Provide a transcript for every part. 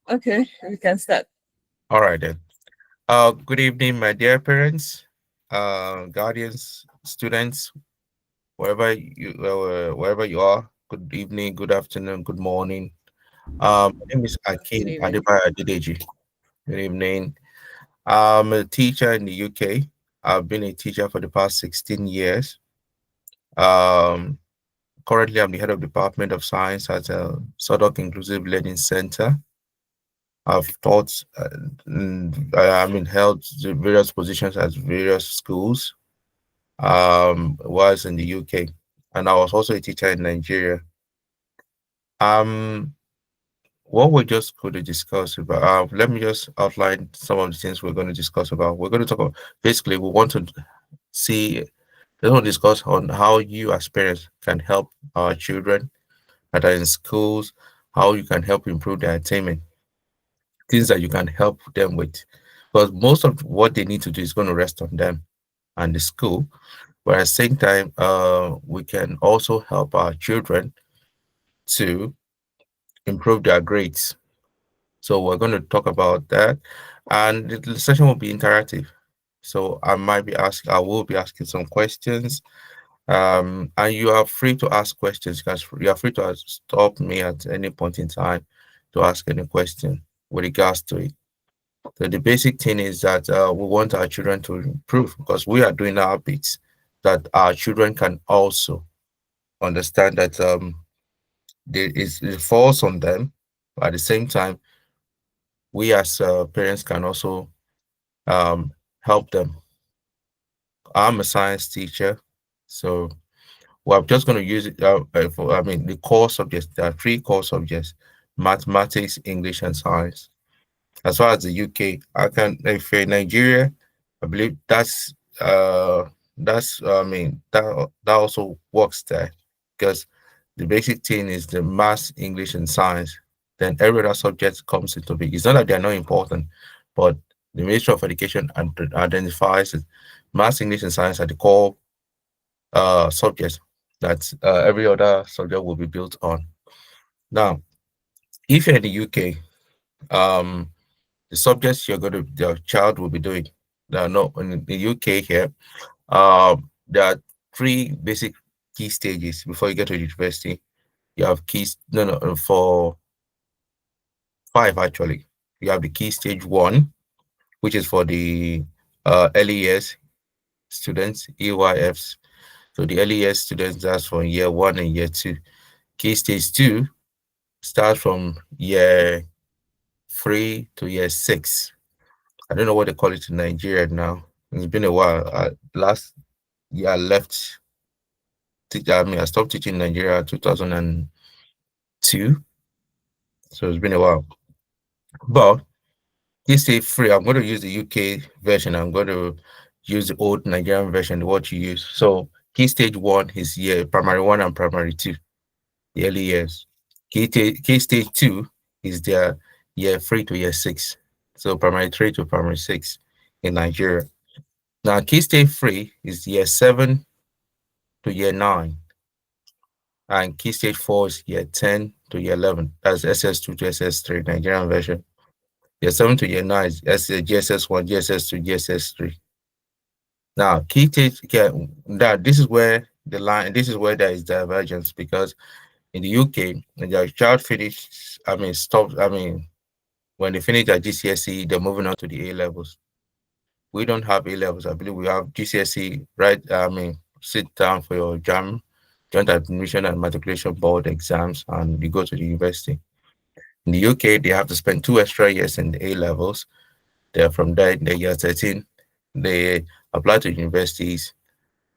Okay, we can start. All right then. Good evening, my dear parents, guardians, students, wherever you are. Good evening, good afternoon, good morning. My name is Good Akin evening. Adebayo Adedeji. Good evening. I'm a teacher in the UK. I've been a teacher for the past 16 years. Um, Currently, I'm the head of Department of Science at Sodok Inclusive Learning Center. I've taught, held the various positions at various schools, was in the UK, and I was also a teacher in Nigeria. Um, what we're just going to discuss about, let me just outline some of the things we're going to discuss about. We're going to talk about, basically, we want to see, we want to discuss on how you as parents can help our children that are in schools, how you can help improve their attainment, things that you can help them with. Because most of what they need to do is going to rest on them and the school. But at the same time, we can also help our children to improve their grades. So we're going to talk about that, and the session will be interactive. So I will be asking some questions, and you are free to ask questions. Because you are free to stop me at any point in time to ask any question with regards to it. So the basic thing is that we want our children to improve because we are doing our bits, that our children can also understand that it falls on them. But at the same time, we as parents can also um, help them. I'm a science teacher, so well, I'm just going to use it for, the core subjects. There are three core subjects: mathematics, English, and science. As far as the UK, I can, if you're in Nigeria, I believe that also works there, because the basic thing is the math, English, and science. Then every other subject comes into it. It's not that they're not important, but the Ministry of Education identifies it. Math, English, and science are the core subjects that every other subject will be built on. Now, if you're in the UK, um, the subjects your child will be doing. There are no in the UK here. There are three basic key stages before you get to university. You have keys, no, no, for five actually. You have the key stage one, which is for the LES students, EYFs. So the LES students, that's for year one and year two. Key stage two starts from year three to year six. I don't know what they call it in Nigeria now. It's been a while. Last year I left. I stopped teaching in Nigeria 2002, so it's been a while. But this is free. I'm going to use the UK version. I'm going to use the old Nigerian version. What you use. So key stage one is year primary one and primary two, the early years. Key stage two is their year three to year six. So primary three to primary six in Nigeria. Now, key stage three is year seven to year nine, and key stage four is year 10 to year 11. That's SS2 to SS3, Nigerian version. Year 7 to year 9 is GSS1, GSS2, GSS3. Now, key stage, okay, this is where this is where there is divergence, because in the UK, when your child finishes, when they finish their GCSE, they're moving on to the A levels. We don't have A levels. I believe we have GCSE, right? Sit down for your JAM, Joint Admission and Matriculation Board exams, and you go to the university. In the UK, they have to spend 2 extra years in the A levels. They're from there in the year 13. They apply to universities,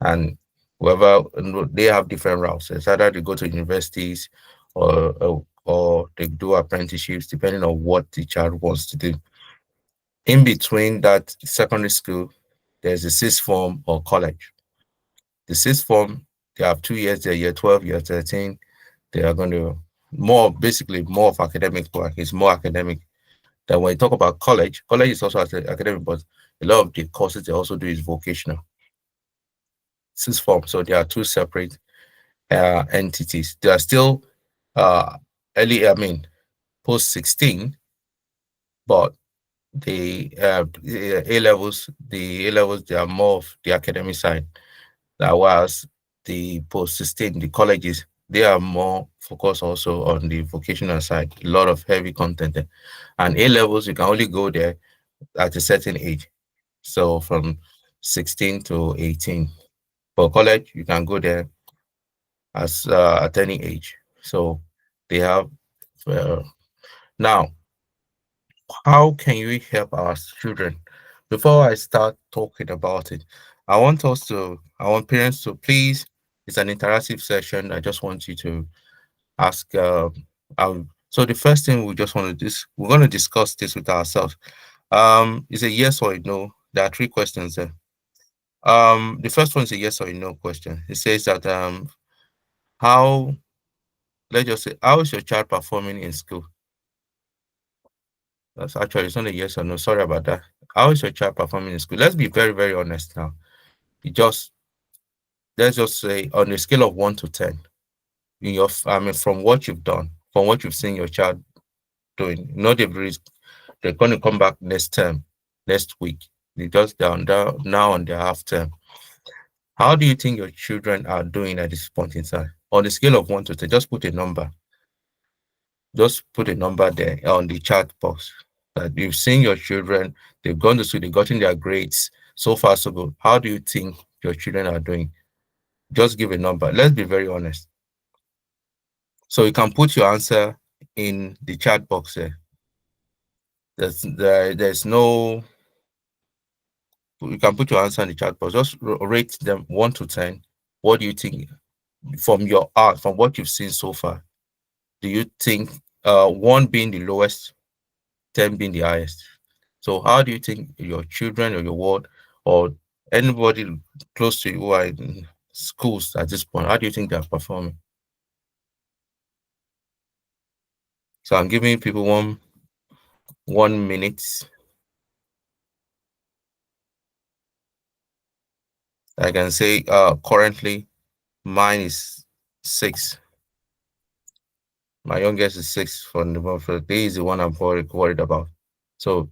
and whoever they have different routes. It's either they go to universities or they do apprenticeships, depending on what the child wants to do. In between that secondary school, there's a sixth form or college. The sixth form, they have 2 years, they're year 12, year 13. They are going to basically more of academic work. It's more academic. Then when you talk about college, college is also academic, but a lot of the courses they also do is vocational. Sixth form. So they are two separate entities. They are still uh, early, post 16, but the A levels, they are more of the academic side. That whilst the post 16, the colleges, they are more focused also on the vocational side. A lot of heavy content there. And A levels, you can only go there at a certain age. So from 16 to 18. For college, you can go there as at any age. So they have uh, now. How can we help our children? Before I start talking about it, I want parents to please. It's an interactive session. I just want you to ask. So the first thing we just want to we're going to discuss this with ourselves. Is a yes or a no. There are three questions there. The first one is a yes or a no question. It says that how let's just say, how is your child performing in school? That's actually, it's not a yes or no. Sorry about that. How is your child performing in school? Let's be very, very honest now. You just let's just say on a scale of 1 to 10, in I mean, from what you've done, from what you've seen your child doing, not they've reached, they're going to come back next term, next week. They just down now on their half term. How do you think your children are doing at this point in time? On the scale of 1 to 10, just put a number. Just put a number there on the chat box that you've seen your children, they've gone to school, they've gotten their grades so far, so good. How do you think your children are doing? Just give a number. Let's be very honest. So you can put your answer in the chat box there. There's no, you can put your answer in the chat box. Just rate them 1 to 10. What do you think from your art, from what you've seen so far? Do you think one being the lowest, 10 being the highest? So how do you think your children or your ward or anybody close to you who are in schools at this point, how do you think they're performing? So I'm giving people 1 minute. I can say currently mine is 6. My youngest is 6 from the month. This is the one I'm worried about. So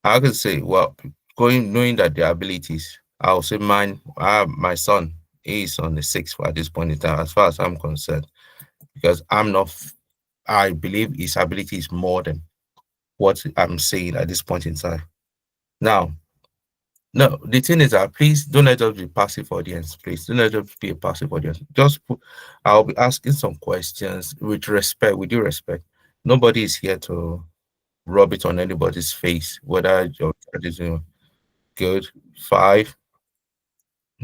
I can say, well, going knowing that their abilities, I'll say mine. My son is on the 6th at this point in time, as far as I'm concerned, because I believe his ability is more than what I'm saying at this point in time. Now, no, the thing is that please don't let us be passive audience. Please don't let us be a passive audience. I'll be asking some questions with respect, with due respect. Nobody is here to rub it on anybody's face, whether your child is good, 5,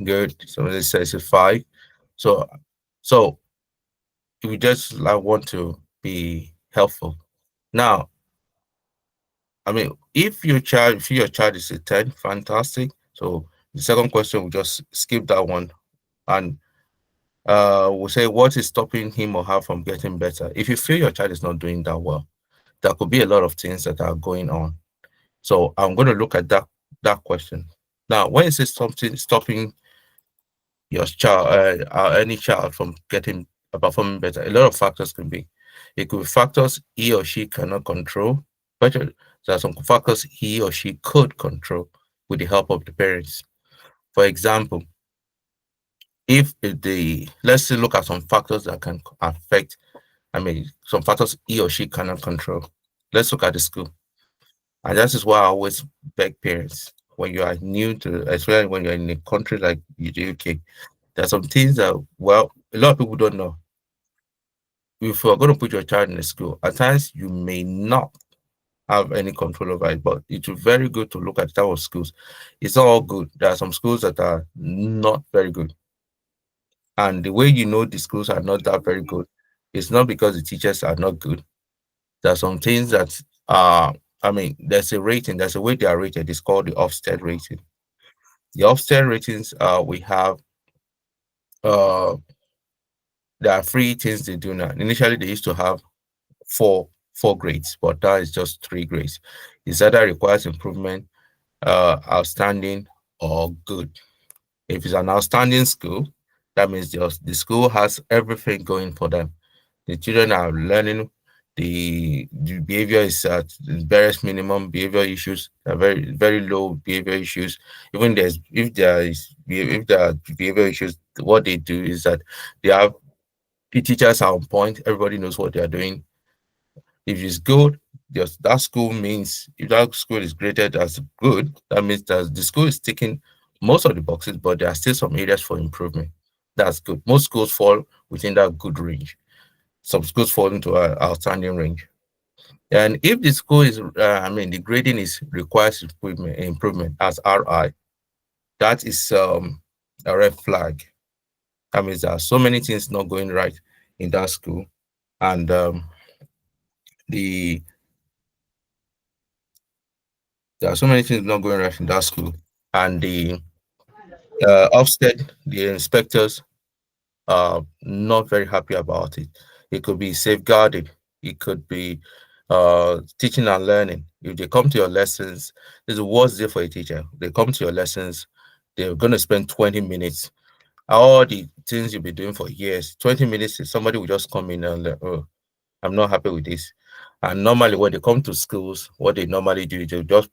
good. Somebody says a 5. So, so we just like want to be helpful. Now, I mean, if your child is a 10, fantastic. So the second question, we just skip that one and we'll say what is stopping him or her from getting better. If you feel your child is not doing that well, there could be a lot of things that are going on. So I'm going to look at that question. Now, when it says something stopping your child, any child from getting performing better, a lot of factors can be. It could be factors he or she cannot control, but there are some factors he or she could control with the help of the parents. For example, if the let's say look at some factors that can affect, I mean, some factors he or she cannot control. Let's look at the school. And that is why I always beg parents when you are new to, especially when you're in a country like the UK, there are some things that, well, a lot of people don't know. If you're going to put your child in a school, at times you may not have any control over it, but it's very good to look at type of schools. It's not all good. There are some schools that are not very good. And the way you know the schools are not that very good, it's not because the teachers are not good. There are some things that I mean, there's a rating, there's a way they are rated. It's called the Ofsted rating. The Ofsted ratings, we have uh there are three things they do now. Initially they used to have four grades, but that is just 3 grades. It's either requires improvement, outstanding, or good. If it's an outstanding school, that means the school has everything going for them. The children are learning, The behavior is at the barest minimum. Behavior issues are very low behavior issues. Even if there are behavior issues, what they do is that they have the teachers are on point. Everybody knows what they are doing. If it's good, just that school means if that school is graded as good, that means that the school is ticking most of the boxes, but there are still some areas for improvement. That's good. Most schools fall within that good range. Some schools fall into our outstanding range. And if the school is, the grading is requires improvement as RI, that is a red flag. That means there are so many things not going right in that school, and the there are so many things not going right in that school, and the Ofsted, the inspectors are not very happy about it. It could be safeguarding, it could be teaching and learning. If they come to your lessons, it's the worst day for a teacher. They come to your lessons, they're going to spend 20 minutes. All the things you've been doing for years, 20 minutes, somebody will just come in and like, oh, I'm not happy with this. And normally, when they come to schools, what they normally do is they just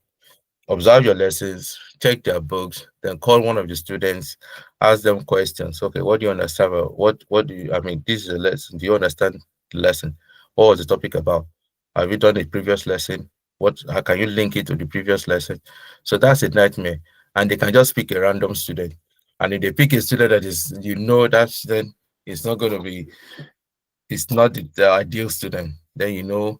observe your lessons, check their books, then call one of the students, ask them questions. Okay, what do you understand? What do you, this is a lesson. Do you understand the lesson? What was the topic about? Have you done a previous lesson? How can you link it to the previous lesson? So that's a nightmare. And they can just pick a random student. And if they pick a student that is, that student is not going to be, it's not the ideal student, then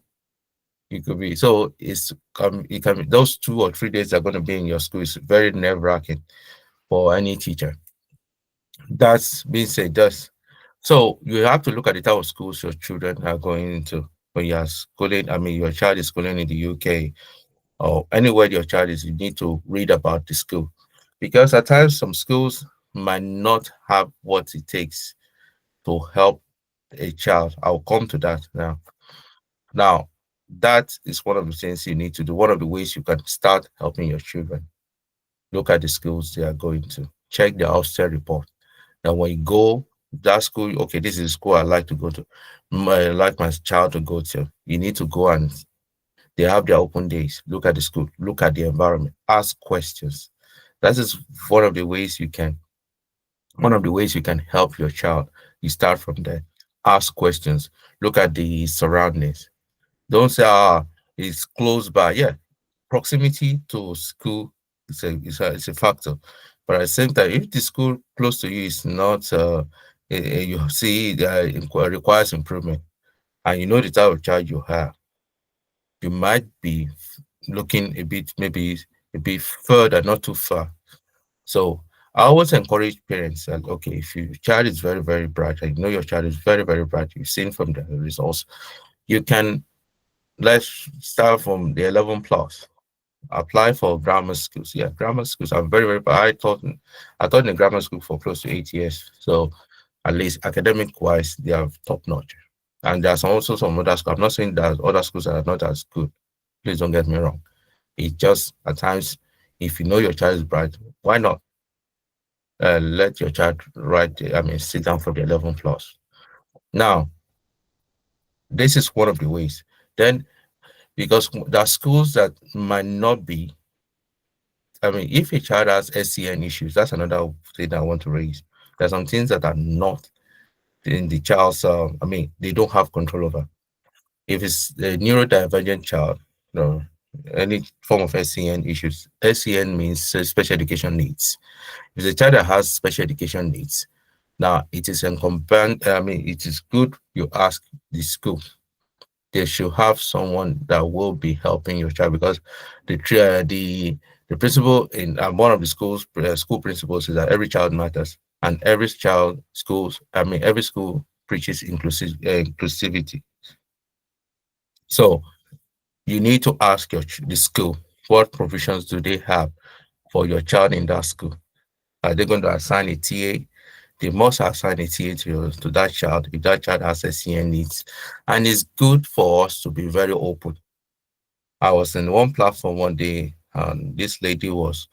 it could be so it can be those 2 or 3 days are going to be in your school is very nerve-wracking for any teacher. That's being said, that's so you have to look at the type of schools your children are going into when you're schooling. Your child is schooling in the UK or anywhere your child is, you need to read about the school. Because at times some schools might not have what it takes to help a child. I'll come to that now. Now, that is one of the things you need to do. One of the ways you can start helping your children. Look at the schools they are going to. Check the Ofsted report. Now, when you go that school, okay, this is the school I like to go to. I like my child to go to. You need to go and they have their open days. Look at the school. Look at the environment. Ask questions. That is one of the ways you can. One of the ways you can help your child. You start from there. Ask questions. Look at the surroundings. Don't say, it's close by. Yeah, proximity to school is a factor. But at the same time, if the school close to you is not, you see that it requires improvement, and you know the type of child you have, you might be looking a bit, maybe a bit further, not too far. So I always encourage parents that, okay, if your child is very, very bright, and you know your child is very, very bright, you've seen from the results, you can let's start from the 11 plus. Apply for grammar schools. Yeah, grammar schools are very, very. I taught in a grammar school for close to 8 years. So at least academic wise, they are top notch. And there's also some other schools. I'm not saying that other schools are not as good. Please don't get me wrong. It just at times, if you know your child is bright, why not let your child sit down for the 11 plus. Now, this is one of the ways. Then, because there are schools that might not be, if a child has SCN issues, that's another thing I want to raise. There's some things that are not in the child's, they don't have control over. If it's a neurodivergent child, any form of SCN issues, SCN means special education needs. If it's a child that has special education needs, now it is incumbent, it is good you ask the school. They should have someone that will be helping your child because the principal in one of the schools school principles is that every child matters and every school preaches inclusivity. So you need to ask the school what provisions do they have for your child in that school. Are they going to assign a TA? They must assign a TA to that child if that child has SCN needs. And it's good for us to be very open. I was in one platform one day, and this lady was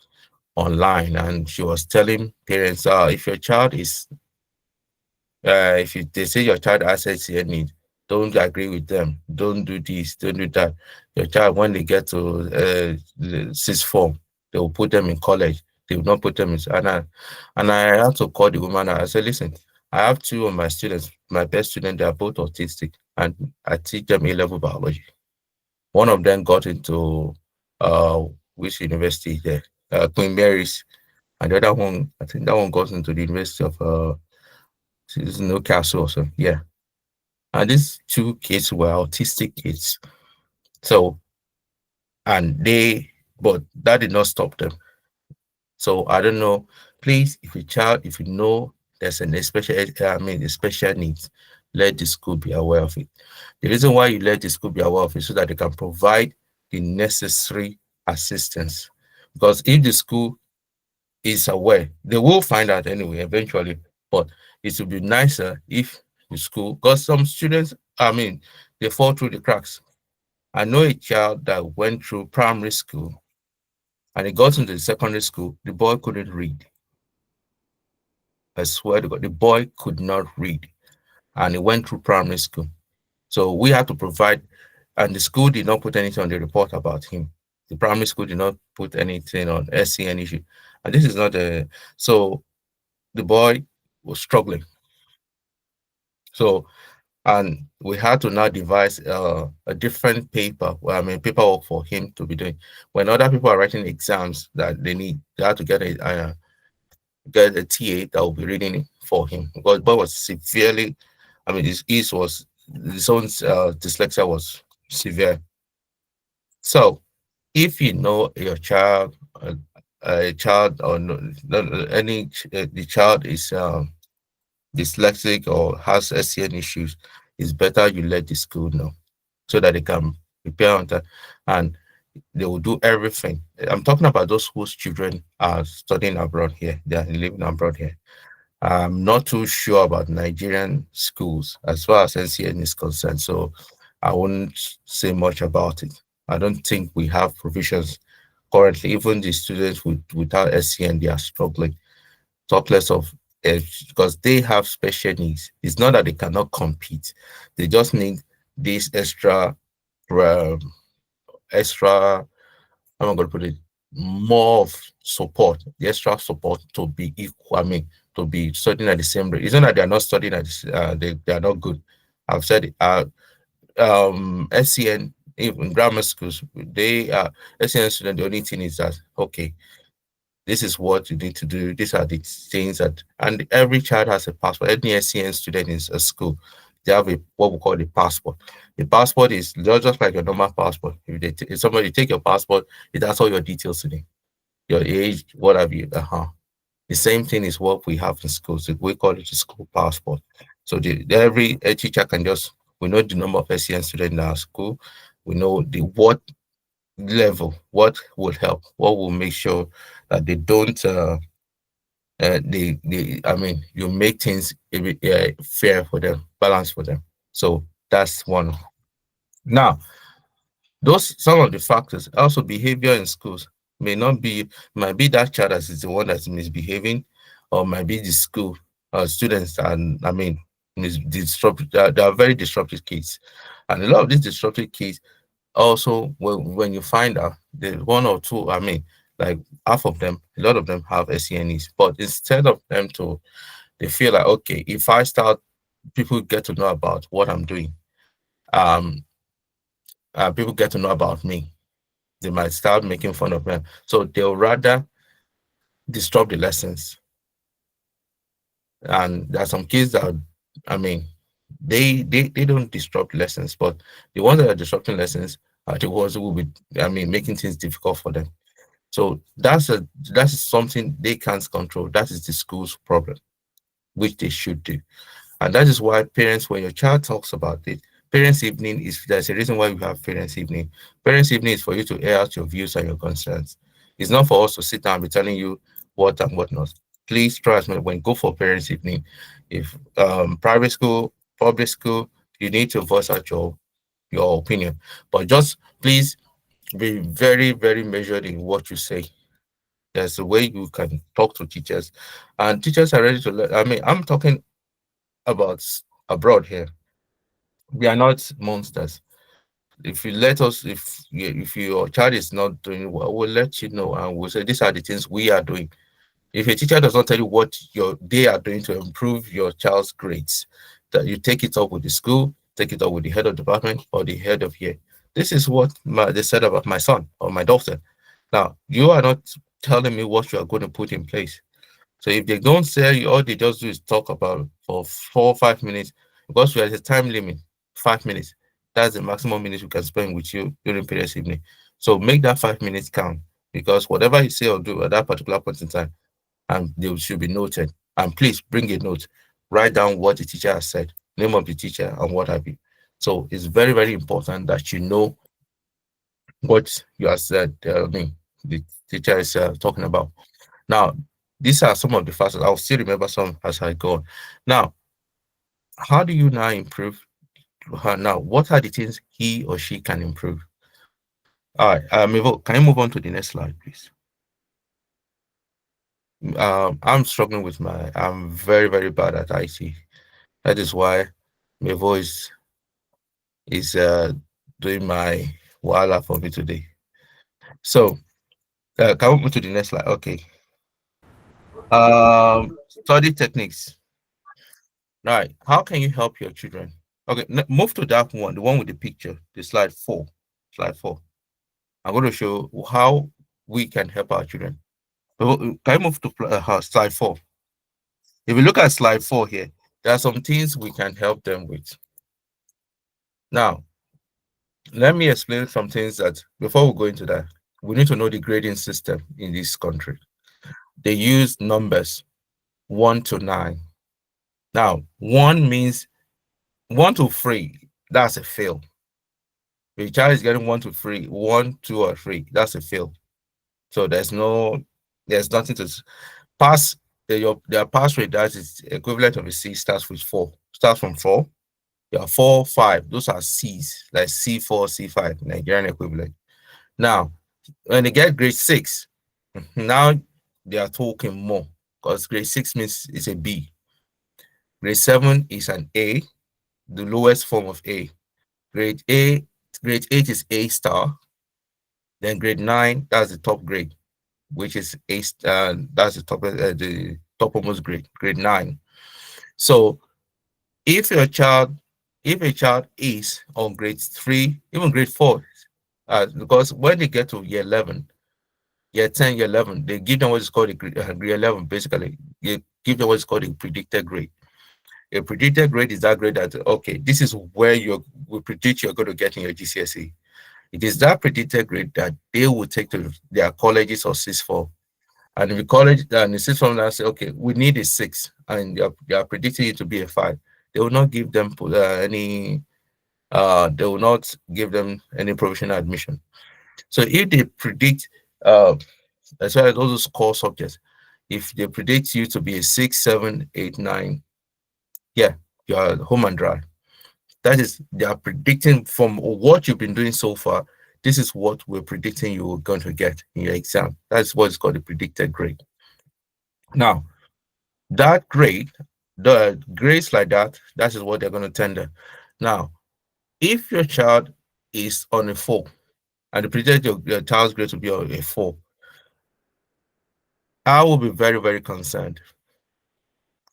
online, and she was telling parents, if your child is, they say your child has SCN need, don't agree with them, don't do this, don't do that. Your child, when they get to the sixth form, they will put them in college. They will not put them in. And I had to call the woman. I said, listen, I have two of my students, my best students, they are both autistic, and I teach them A-level biology. One of them got into uh which university there? Queen Mary's, and the other one, I think that one got into the University of Newcastle or so. Yeah. And these two kids were autistic kids. So, and but that did not stop them. So I don't know. Please, if your child, if you know there's a special needs, let the school be aware of it. The reason why you let the school be aware of it so that they can provide the necessary assistance. Because if the school is aware, they will find out anyway, eventually. But it would be nicer if the school, because some students, they fall through the cracks. I know a child that went through primary school and he got into the secondary school. The boy couldn't read. I swear to God, the boy could not read, and he went through primary school. So we had to provide, and the school did not put anything on the report about him. The primary school did not put anything on SCN issue. And this is not a, so the boy was struggling. So, and we had to now devise a different paperwork for him to be doing. When other people are writing exams that they had to get a TA that will be reading it for him, because boy was severely, his own dyslexia was severe. So, if you know your child, a child or the child is dyslexic or has SCN issues, it's better you let the school know so that they can prepare on that, and they will do everything. I'm talking about those whose children are studying abroad here, they are living abroad here. I'm not too sure about Nigerian schools as far as NCN is concerned, so I won't say much about it. I don't think we have provisions currently. Even the students without SCN, they are struggling. Talk less of because they have special needs. It's not that they cannot compete; they just need this um, extra, how am I going to put it, more of support, the extra support to be equal, to be studying at the same rate. It's not that they are not studying they are not good. I've said it. SCN, even grammar schools, they are SCN students. The only thing is that, okay, this is what you need to do. These are the things and every child has a passport. Any SCN student in a school, they have what we call a passport. The passport is just like your normal passport. If somebody take your passport, it has all your details in it, your age, what have you. The same thing is what we have in schools. We call it a school passport. So every teacher can just, we know the number of SCN students in our school. We know the what level, what will help, what will make sure that they don't you make things fair for them, balance for them. So that's one. Now, those some of the factors. Also, behavior in schools might be that child that is the one that's misbehaving, or might be the school students, and disrupt. They are very disruptive kids, and a lot of these disruptive kids also, when you find out the one or two, like half of them, a lot of them have SCNEs, but instead of them to, they feel like, okay, if I start, people get to know about what I'm doing, um, people get to know about me, they might start making fun of them. So they'll rather disrupt the lessons. And there are some kids that, I mean, they don't disrupt lessons, but the ones that are disrupting lessons are the ones who will be, making things difficult for them. So that's something they can't control. That is the school's problem, which they should do. And that is why parents, when your child talks about it, parents' evening is, there's a reason why we have parents' evening. Parents' evening is for you to air out your views and your concerns. It's not for us to sit down and be telling you what and what not. Please trust me, when go for parents' evening, if private school, public school, you need to voice out your opinion. But just please be very, very measured in what you say. There's a way you can talk to teachers, and teachers are ready to learn. I'm talking about abroad here. We are not monsters. If you let us, if your child is not doing well, we'll let you know, and we'll say these are the things we are doing. If a teacher does not tell you what they are doing to improve your child's grades, that you take it up with the school, take it up with the head of department or the head of year. This is what they said about my son or my daughter. Now, you are not telling me what you are going to put in place. So if they don't say, all they just do is talk about for 4 or 5 minutes, because we have a time limit, 5 minutes. That's the maximum minutes we can spend with you during parents' evening. So make that 5 minutes count, because whatever you say or do at that particular point in time, and they should be noted. And please bring a note, write down what the teacher has said, name of the teacher, and what have you. So it's very, very important that you know what you have said. I mean, the teacher is talking about. Now, these are some of the factors. I'll still remember some as I go on. Now, how do you now improve her? Now, what are the things he or she can improve? All right, can you move on to the next slide, please? I'm struggling with I'm very, very bad at IT. That is why my voice is doing my wala for me today. So, can we move to the next slide? Okay. Study techniques. All right. How can you help your children? Okay, move to that one, the one with the picture, the slide 4. Slide 4. I'm going to show how we can help our children. Can I move to slide 4? If you look at slide 4 here, there are some things we can help them with. Now, let me explain some things that before we go into that, we need to know the grading system in this country. They use numbers 1 to 9. Now, 1 means 1 to 3, that's a fail. If a child is getting 1 to 3, 1, 2, or 3, that's a fail. So there's nothing to pass. Their pass rate, that is equivalent of a C, starts with 4. Starts from 4. Yeah, 4, 5. Those are C's, like C4, C5, Nigerian equivalent. Now, when they get grade 6, now they are talking more, because grade 6 means it's a B. Grade 7 is an A, the lowest form of A. Grade 8 is A star. Then grade 9, that's the top grade, which is A. That's the topmost grade, grade 9. So if a child is on grade 3, even grade 4, because when they get to year 11, year 10, year 11, they give them what is called a grade 11. Basically, you give them what is called a predicted grade. A predicted grade is that grade that, okay, this is where we predict you're going to get in your GCSE. It is that predicted grade that they will take to their colleges or sixth form. And if the college and the sixth form now say, okay, we need a 6, and they are predicting it to be a 5, they will not give them they will not give them any provisional admission. So if they predict as well as all those core subjects, if they predict you to be a 6, 7, 8, 9, yeah, you are home and dry. That is, they are predicting from what you've been doing so far. This is what we're predicting you're going to get in your exam. That's what's called a predicted grade. Now, that grade, the grades like that is what they're going to tender. Now, if your child is on a 4, and the predicted your child's grade to be on a 4, I will be very, very concerned.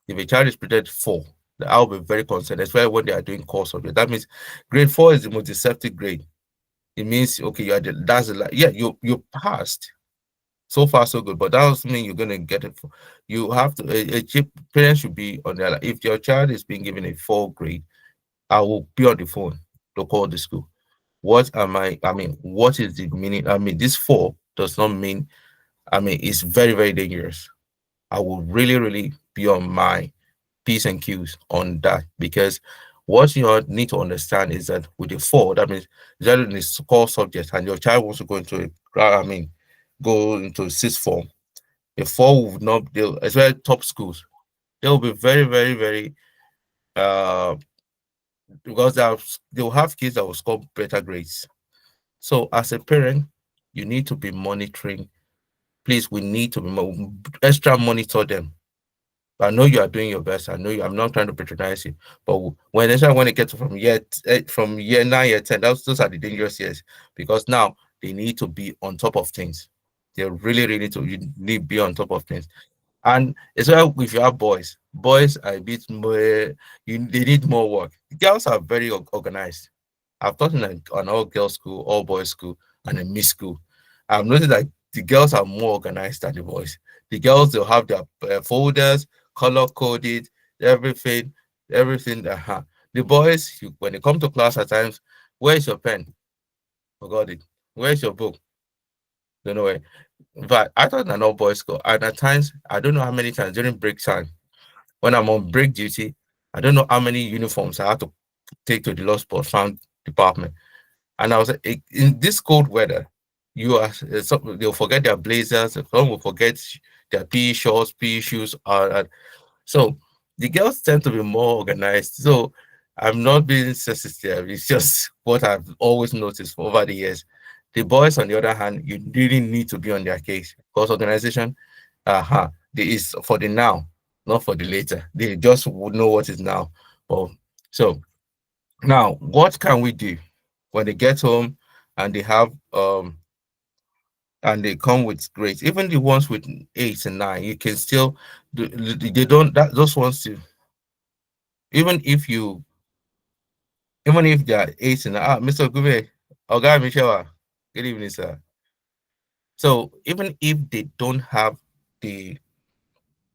If a child is predicted 4, I'll be very concerned, especially when they are doing core subject. That means grade 4 is the most deceptive grade. It means, okay, that's yeah, you passed. So far, so good. But that doesn't mean you're gonna get it. You have to. Parents should be on their. If your child is being given a 4 grade, I will be on the phone to call the school. What am I mean, what is the meaning? I mean, this 4 does not mean. I mean, it's very, very dangerous. I will really, really be on my P's and Q's on that, because what you need to understand is that with the 4, that means that in the core subject, and your child wants to go into go into sixth form. A 4 would not deal, as well top schools. They will be very, very, very because they will have kids that will score better grades. So as a parent, you need to be monitoring. Please, we need to be extra monitor them. I know you are doing your best. I know you. I'm not trying to patronize you, but especially when it gets from from year 9, year 10, those are the dangerous years because now they need to be on top of things. They really, really need to you need to be on top of things. And it's well if you have boys are a bit more. They need more work. Girls are very organized. I've taught in an all girls school, all boys school, and a mixed school. I've noticed that the girls are more organized than the boys. The girls they'll have their folders, color coded, everything, everything. The boys, when they come to class at times, where's your pen? Forgot it. Where's your book? Don't know where. But I thought an all boys school, and at times I don't know how many times during break time when I'm on break duty, I don't know how many uniforms I have to take to the lost sport found department. And I was like, in this cold weather, you are they'll forget their blazers, some will forget their PE shorts, PE shoes. So the girls tend to be more organized. So I'm not being sensitive. It's just what I've always noticed over the years. The boys, on the other hand, you really need to be on their case because organization, is for the now, not for the later. They just would know what is now. But so now, what can we do when they get home and they have and they come with grades? Even the ones with 8 and 9, you can still they don't that those ones too. Even if you even if they are 8 and 9, Mr. Gube, Oga Michelle, good evening, sir. So even if they don't have the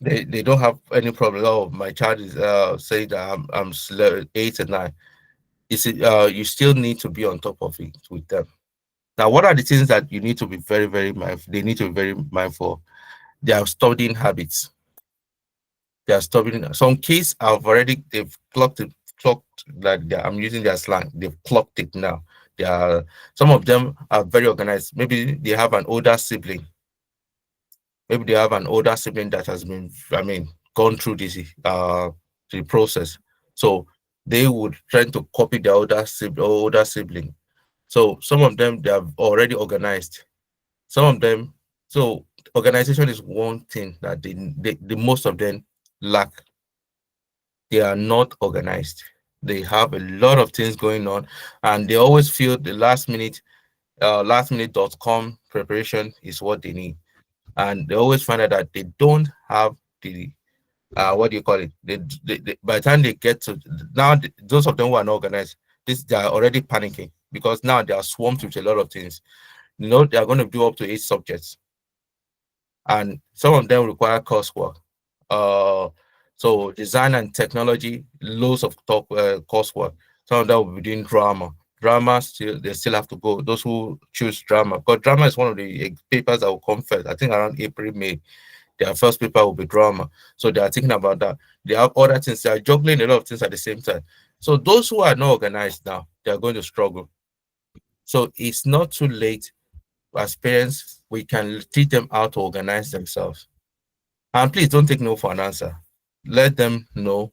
they don't have any problem. Oh, my child is saying that I'm 8 and 9. You still need to be on top of it with them. Now, what are the things that you need to be very, very mindful? They need to be very mindful. They are studying habits. They are studying. Some kids have already they've clocked it, clocked like I'm using their slang. They've clocked it now. They are some of them are very organized. Maybe they have an older sibling. Maybe they have an older sibling that has been, gone through this the process. So they would try to copy their older sibling. So some of them they are already organized. Some of them, so organization is one thing that the most of them lack. They are not organized. They have a lot of things going on, and they always feel the last minute.com preparation is what they need. And they always find out that they don't have the what do you call it? By the time they get to now, those of them who are not organized, they are already panicking because now they are swamped with a lot of things. They are going to do up to 8 subjects, and some of them require coursework. Uh, so design and technology, loads of coursework. Some of them will be doing drama. Drama still they still have to go. Those who choose drama, because drama is one of the papers that will come first. I think around April, May, their first paper will be drama. So they are thinking about that. They have other things. They are juggling a lot of things at the same time. So those who are not organized now, they are going to struggle. So it's not too late. As parents, we can teach them how to organize themselves. And please don't take no for an answer. Let them know.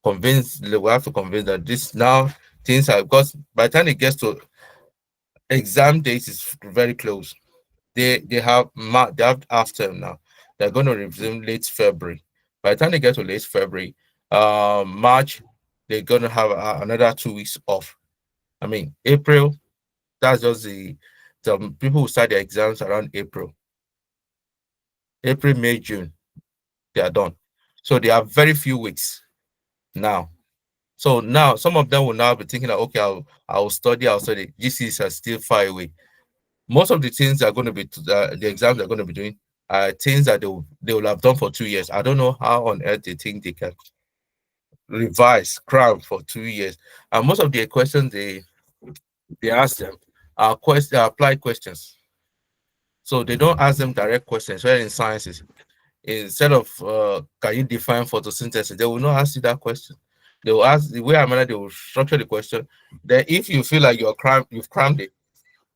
We have to convince that this now things are because by the time it gets to exam date is very close. They have half term now. They're going to resume late February. By the time they get to late February, March, they're going to have another 2 weeks off. April, that's just the people who start their exams around April. April, May, June, they are done. So they have very few weeks now. So now some of them will now be thinking that okay, I'll study, GCs are still far away. Most of the things they're going to be the exams they're going to be doing are things that they will have done for 2 years. I don't know how on earth they think they can revise cram for 2 years. And most of the questions they ask them are applied questions. So they don't ask them direct questions. Where in sciences, instead of can you define photosynthesis, they will not ask you that question. They will ask the way I manner they will structure the question. Then if you feel like you've crammed it,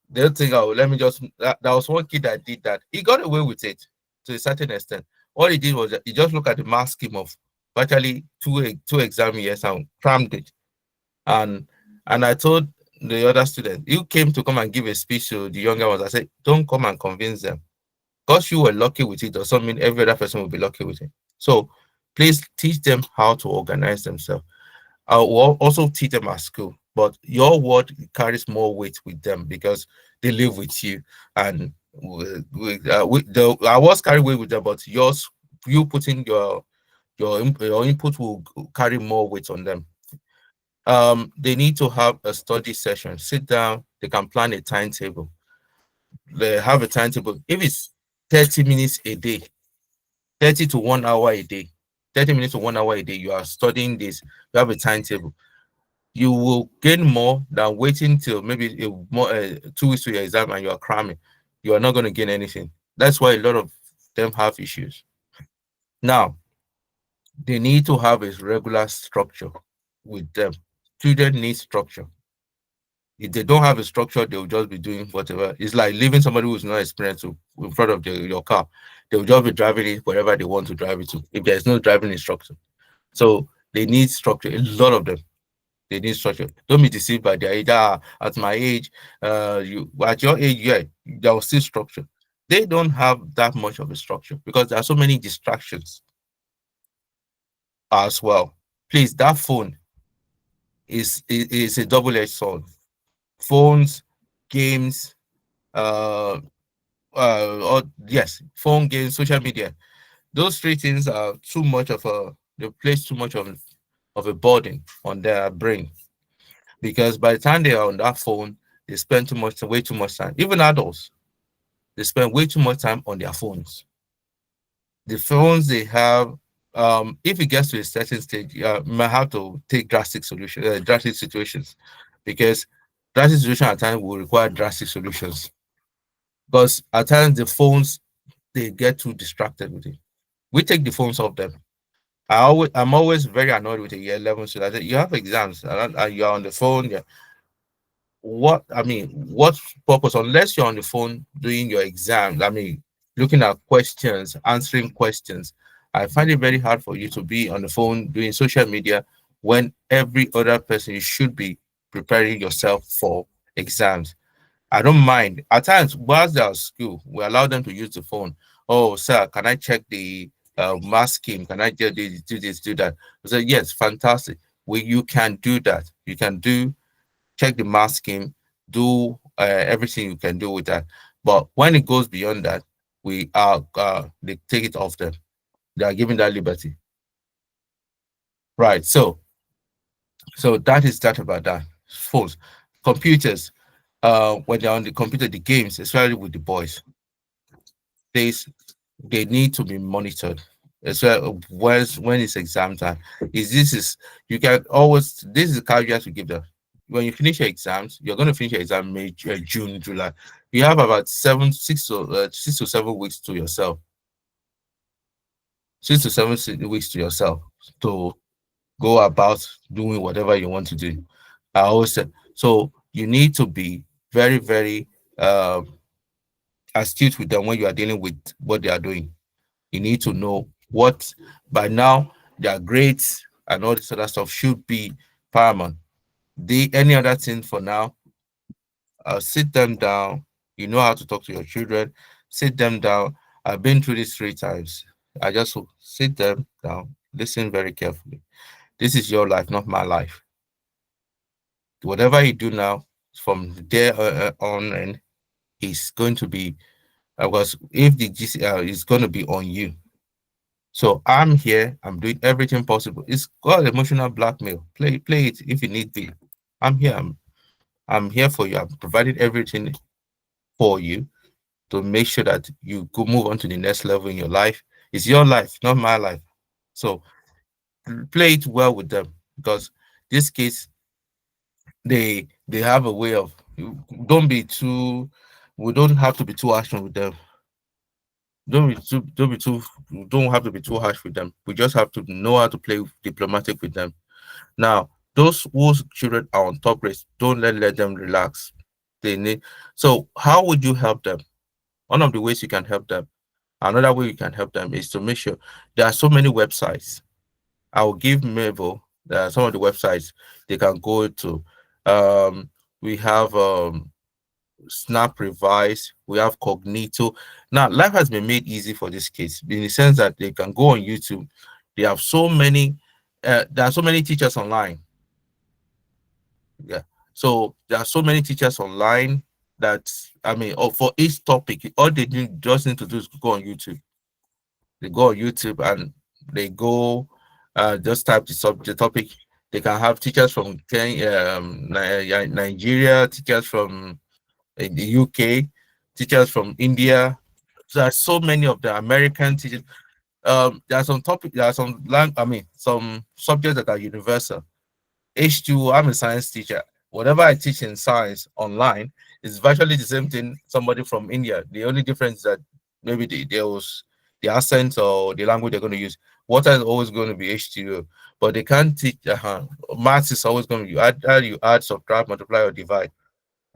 they'll think, oh, let me just that was one kid that did that. He got away with it to a certain extent. All he did was he just looked at the mark scheme of virtually two exam years and crammed it. And I told the other student, you came to come and give a speech to the younger ones. I said, don't come and convince them. Because you were lucky with it doesn't mean every other person will be lucky with it. So Please teach them how to organize themselves. I will also teach them at school, but your word carries more weight with them because they live with you, and the I was carry weight with them, but yours, you putting your input will carry more weight on them. They need to have a study session. Sit down. They can plan a timetable. They have a timetable. If it's 30 minutes a day, 30 to 1 hour a day, 30 minutes to 1 hour a day, you are studying this. You have a timetable. You will gain more than waiting till maybe 2 weeks to your exam and you are cramming. You are not going to gain anything. That's why a lot of them have issues. Now, they need to have a regular structure with them. Children need structure. If they don't have a structure, they'll just be doing whatever. It's like leaving somebody who's not experienced in front of your car. They'll just be driving it wherever they want to drive it to if there's no driving instructor. So they need structure. A lot of them, they need structure. Don't be deceived by their age. At my age, you at your age, yeah, there was still structure. They don't have that much of a structure because there are so many distractions as well. Please, that phone is a double-edged sword. Phones, games, uh, or yes, phone games, social media. Those three things are too much of a they place too much of a burden on their brain because by the time they are on that phone, they spend way too much time. Even adults, they spend way too much time on their phones. The phones they have, if it gets to a certain stage, you might have to take drastic situations, because drastic situations at times will require drastic solutions. Because at times the phones they get too distracted with it. We take the phones off them. I'm always very annoyed with the year 11 students. You have exams and you're on the phone. Yeah, what purpose, unless you're on the phone doing your exam, looking at questions, answering questions. I find it very hard for you to be on the phone doing social media when every other person you should be preparing yourself for exams. I don't mind. At times, whilst they're at school, we allow them to use the phone. Oh, sir, can I check the mass scheme? Can I do this, do that? I say, yes, fantastic. You can do that. You can check the masking, do everything you can do with that. But when it goes beyond that, they take it off them. They are given that liberty. Right. So that is that about that. Phones, computers. When they're on the computer, the games, especially with the boys, they they need to be monitored. As well, when it's exam time, is you can always this is the caveat you give them. When you finish your exams, you're going to finish your exam May, June, July. You have about 6 to 7 weeks to yourself. 6 to 7 weeks to yourself to go about doing whatever you want to do. I always said so. You need to be very, very astute with them when you are dealing with what they are doing. You need to know what by now their grades and all this other stuff should be paramount. Any other thing for now, sit them down. You know how to talk to your children. Sit them down. I've been through this 3 times. I just sit them down, listen very carefully. This is your life, not my life. Whatever you do now, from there on, and is going to be because if the GCR is going to be on you. So I'm here. I'm doing everything possible. It's called emotional blackmail. Play it if you need be. I'm here. I'm here for you. I'm providing everything for you to make sure that you go move on to the next level in your life. It's your life, not my life. So play it well with them because this case they have a way of don't be too we don't have to be too harsh with them. Don't have to be too harsh with them. We just have to know how to play diplomatic with them. Now, those whose children are on top grades, don't let them relax. They need so how would you help them? One of the ways you can help them, another way you can help them is to make sure there are so many websites. I will give Mabel some of the websites they can go to. We have Snap Revise, we have Cognito. Now, life has been made easy for this kids in the sense that they can go on YouTube. They have so many. There are so many teachers online. Yeah. So there are so many teachers online that, I mean, for each topic, all they just need to do is go on YouTube. They go on YouTube and they go, just type the topic. They can have teachers from Nigeria, teachers from the UK, teachers from India. There are so many of the American teachers. There are some topic, there are some I mean, some subjects that are universal. H2, I'm a science teacher. Whatever I teach in science online is virtually the same thing somebody from India. The only difference is that maybe there was the accent or the language they're going to use. Water is always going to be H2O, but they can't teach. Maths is always going to be you add, subtract, multiply, or divide.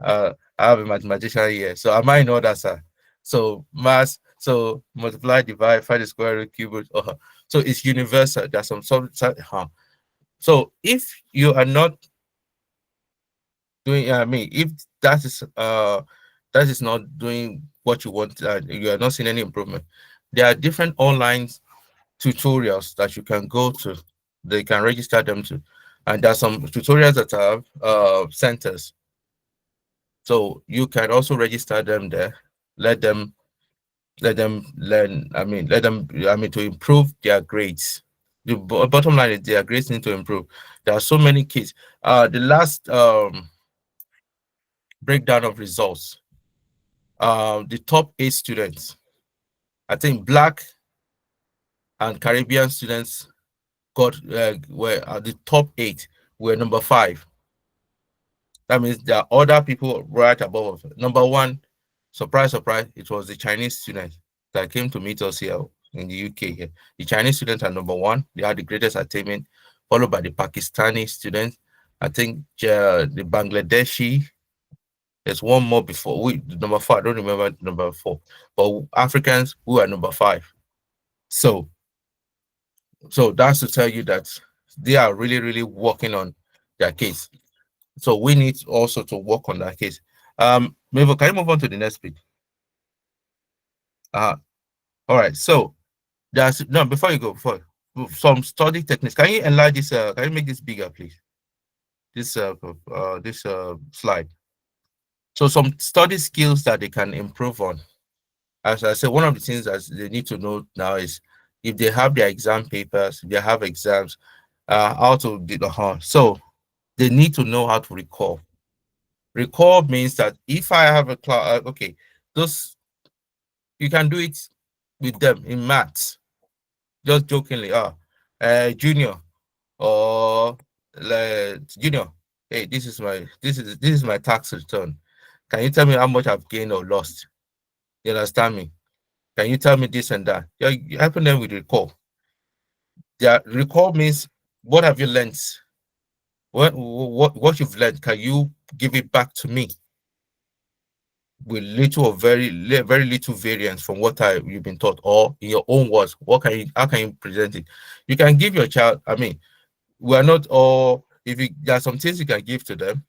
I have a mathematician here, so I might know that, sir. So maths, so multiply, divide, find the square root, cube root. So it's universal. There's some so if you are not doing, I mean, if that is not doing what you want, you are not seeing any improvement. There are different online tutorials that you can go to. They can register them to, and there are some tutorials that have centers. So you can also register them there. Let them learn. I mean, let them. I mean, to improve their grades. The bottom line is their grades need to improve. There are so many kids. The last breakdown of results. The top 8 students, I think Black and Caribbean students got were the top 8 were number 5. That means there are other people right above. Number 1, surprise, surprise, it was the Chinese students that came to meet us here in the UK here. The Chinese students are number 1. They had the greatest attainment, followed by the Pakistani students. I think the Bangladeshi. There's one more before we number 4. I don't remember number 4, but Africans who are number 5. So that's to tell you that they are really, really working on their case. So we need also to work on that case. Mabel, can you move on to the next page? All right. So there's no before you go, before some study techniques. Can you enlarge this? Can you make this bigger, please? This slide. So some study skills that they can improve on. As I said, one of the things that they need to know now is if they have their exam papers, if they have exams, how to do so they need to know how to recall. Recall means that if I have a class, okay, those you can do it with them in maths, just jokingly, junior or junior, hey, this is my tax return. Can you tell me how much I've gained or lost? You understand me? Can you tell me this and that? You're helping them with recall. Yeah, recall means what have you learned? What you've learned, can you give it back to me with little or very little variance from what you've been taught, or in your own words? How can you present it? You can give your child, I mean, we are not all, if you there are some things you can give to them,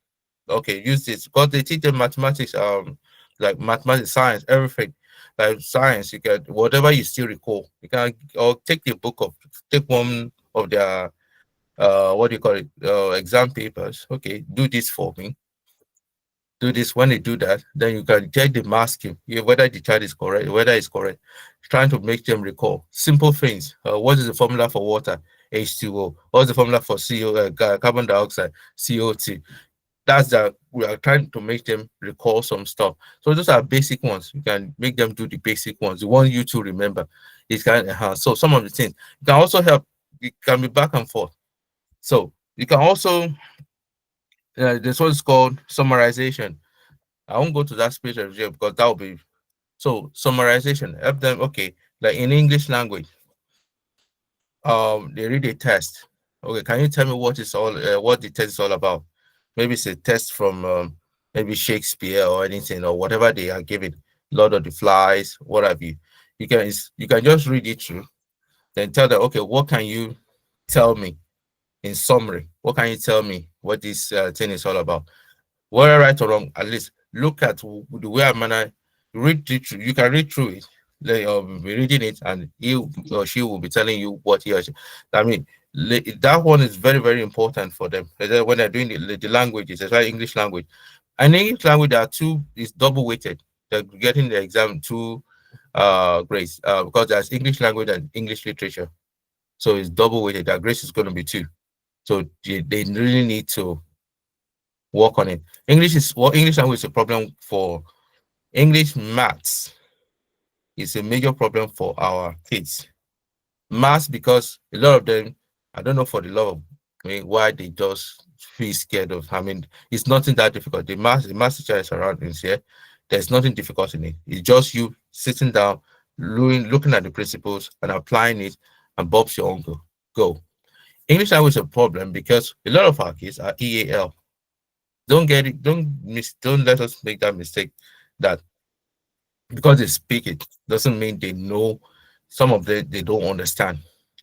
okay, use this because they teach them mathematics, like mathematics, science, everything. Like science, you can whatever you still recall, you can or take take one of their what do you call it, exam papers. Okay, do this for me. Do this. When they do that, then you can check the masking, whether the child is correct, whether it's correct. Trying to make them recall simple things. What is the formula for water? H2O. What's the formula for carbon dioxide? CO2. That's that we are trying to make them recall some stuff. So those are basic ones. You can make them do the basic ones. The one you to remember. It can so some of the things you can also help. It can be back and forth. So you can also this one's called summarization. I won't go to that space review because that will be so summarization. Help them, okay, like in English language. They read a test. Okay, can you tell me what the test is all about? Maybe it's a test from maybe Shakespeare or anything or whatever they are giving, Lord of the Flies, what have you. You can just read it through, then tell them, okay, what can you tell me in summary? What can you tell me what this thing is all about? Whether right or wrong, at least look at the way I'm gonna read it through. You can read through it. be reading it, and he or she will be telling you what he or she. I mean, that one is very, very important for them. When they're doing the languages, especially English language. And English language, there are two is double weighted. They're getting the exam two grades because there's English language and English literature. So it's double weighted. That grade is going to be two. So they really need to work on it. English language is a problem for English. Maths is a major problem for our kids. Maths, because a lot of them, I don't know for the love of why they just feel scared of. I mean, it's nothing that difficult. The maths teacher is around in here. There's nothing difficult in it. It's just you sitting down, looking at the principles and applying it, and Bob's your uncle. Go. English language is a problem because a lot of our kids are EAL. Don't get it. Don't let us make that mistake. That because they speak it doesn't mean they know. Some of them they don't understand.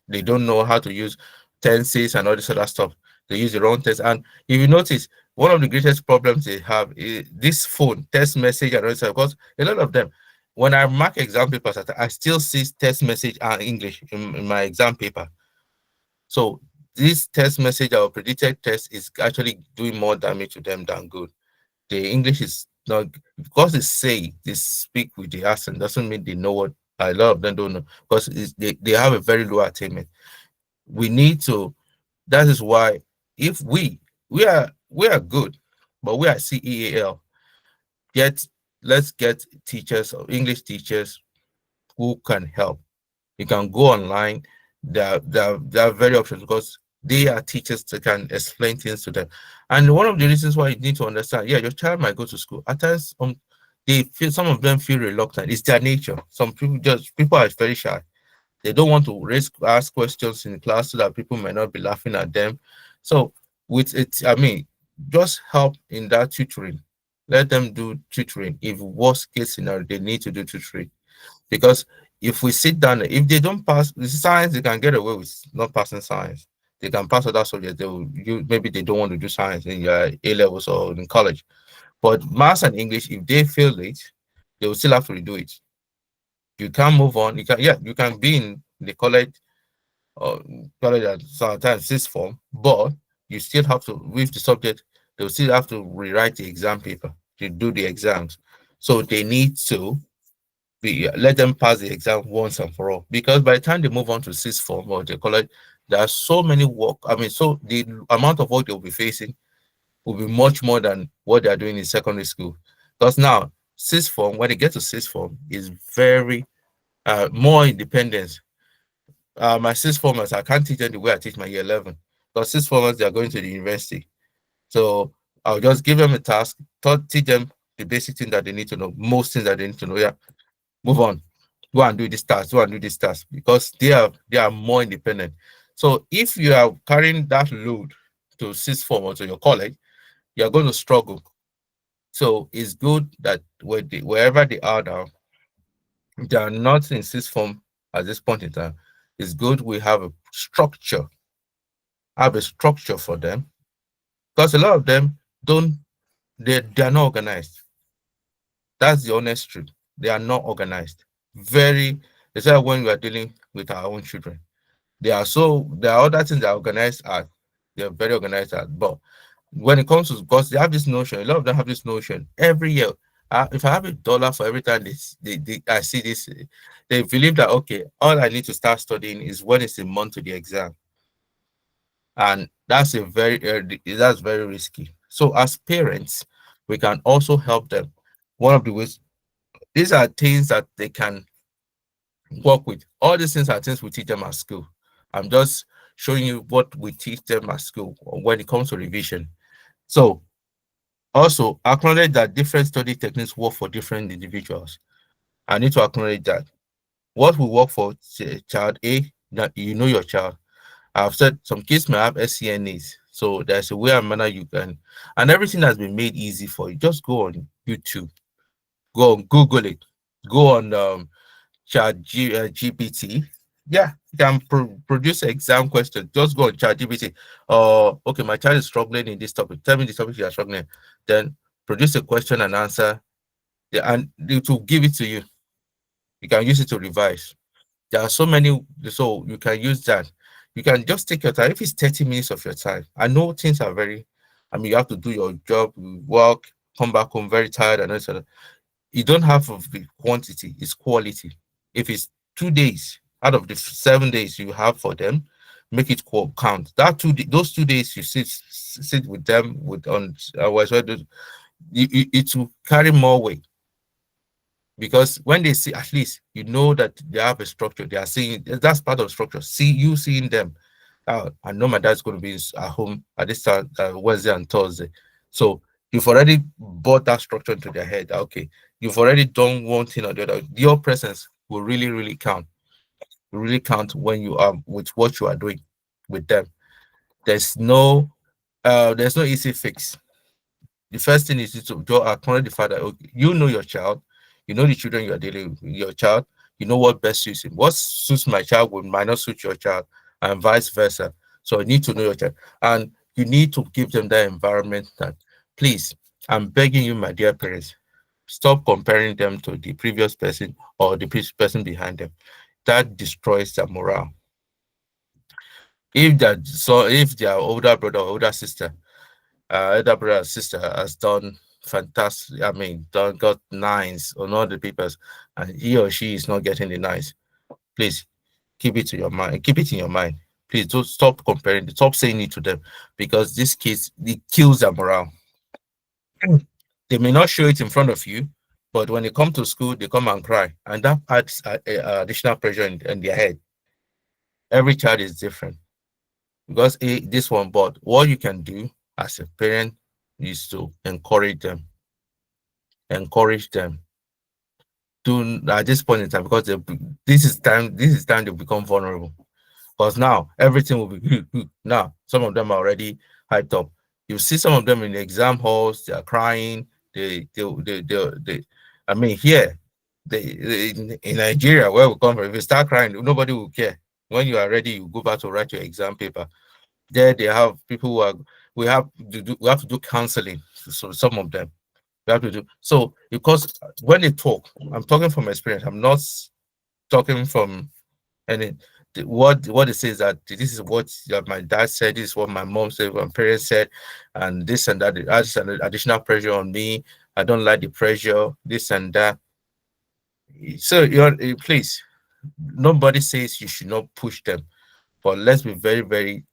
They don't know how to use tenses and all this other stuff. They use the wrong tense. And if you notice, one of the greatest problems they have is this phone text message and all this. Because a lot of them, when I mark exam papers, I still see text message and English in my exam paper. So this text message or predicted test is actually doing more damage to them than good. The English is not because they speak with the accent doesn't mean they know what a lot of them don't know because they have a very low attainment. We need to. That is why if we are good, but we are CEAL. Yet let's get teachers or English teachers who can help. You can go online. There are very options because they are teachers that can explain things to them. And one of the reasons why you need to understand, yeah, your child might go to school. At times, they feel some of them feel reluctant. It's their nature. Some people are very shy. They don't want to ask questions in class so that people might not be laughing at them. So with it, I mean, just help in that tutoring. Let them do tutoring. If worst case scenario, they need to do tutoring because if we sit down, if they don't pass the science, they can get away with not passing science. They can pass other subjects. Maybe they don't want to do science in your A levels or in college. But maths and English, if they fail it, they will still have to redo it. You can't move on. You can be in the college at sometimes sixth form, but you still have to with the subject. They'll still have to rewrite the exam paper to do the exams. So they need to let them pass the exam once and for all. Because by the time they move on to sixth form or the college, there are so many work. I mean, so the amount of work they'll be facing will be much more than what they are doing in secondary school. Because now, sixth form, when they get to sixth form, is very more independence. My sixth formers, I can't teach them the way I teach my year 11. Because sixth formers, they are going to the university. So I'll just give them a task, teach them the basic thing that they need to know, most things that they need to know. Yeah, move on, go and do this task, go and do this task, because they are more independent. So if you are carrying that load to sixth form or to your college, you are going to struggle. So it's good that wherever they are now, they are not in sixth form at this point in time. It's good we have a structure for them, because a lot of them don't they are not organized. That's the honest truth. They are not organized. Very, especially when we are dealing with our own children. There are other things that are organized at. They're very organized at. But when it comes to, because they have this notion, a lot of them have this notion every year. If I have $1 for every time I see this, they believe that okay, all I need to start studying is when it's a month to the exam, and that's very risky. So as parents, we can also help them. One of the ways, these are things that they can work with. All these things are things we teach them at school. I'm just showing you what we teach them at school when it comes to revision. So also acknowledge that different study techniques work for different individuals. I need to acknowledge that what will work for child A, that you know your child. I've said some kids may have SCN needs. So there's a way and manner you can, and everything has been made easy for you. Just go on YouTube, go on Google it, go on GPT. Yeah, you can produce an exam question. Just go on chat GPT. Okay, my child is struggling in this topic. Tell me the topic you are struggling. Then produce a question and answer. Yeah, and it will give it to you. You can use it to revise. There are so many, so you can use that. You can just take your time. If it's 30 minutes of your time, I know things are very, I mean, you have to do your job, you work, come back home very tired, and etc. You don't have of the quantity, it's quality. If it's 2 days out of the 7 days you have for them, make it count. That those 2 days you sit with them with on it will carry more weight because when they see, at least you know that they have a structure. They are seeing that's part of structure. See you seeing them. I know my dad's going to be at home at this time, Wednesday and Thursday. So you've already brought that structure into their head. Okay, you've already done one thing or the other. Your presence will really, really count. Really count when you are with what you are doing with them. There's no, there's no easy fix. The first thing is to acknowledge the fact that okay, you know your child, you know the children you are dealing with your child, you know what best suits him. What suits my child will might not suit your child, and vice versa. So you need to know your child, and you need to give them that environment. That please, I'm begging you, my dear parents, stop comparing them to the previous person or the previous person behind them. That destroys their morale. If their older brother or older sister elder brother or sister has done fantastic. I mean, done got nines on all the papers, and he or she is not getting the nines. Please keep it to your mind. Keep it in your mind. Please don't stop comparing. Stop saying it to them because this kids it kills their morale. They may not show it in front of you, but when they come to school, they come and cry, and that adds additional pressure in their head. Every child is different because this one. But what you can do as a parent is to encourage them. Encourage them to at this point in time because this is time they become vulnerable because now everything will be now some of them are already hyped up. You see some of them in the exam halls, they are crying. They I mean here in Nigeria where we come from, if you start crying nobody will care. When you are ready you go back to write your exam paper. There they have people who are we have to do counseling. So some of them we have to do so because when they talk, I'm talking from experience. I'm not talking from any. What it says that this is what my dad said, this is what my mom said, what my parents said, and this and that. It adds an additional pressure on me. I don't like the pressure, this and that. So please, nobody says you should not push them, but let's be very, very,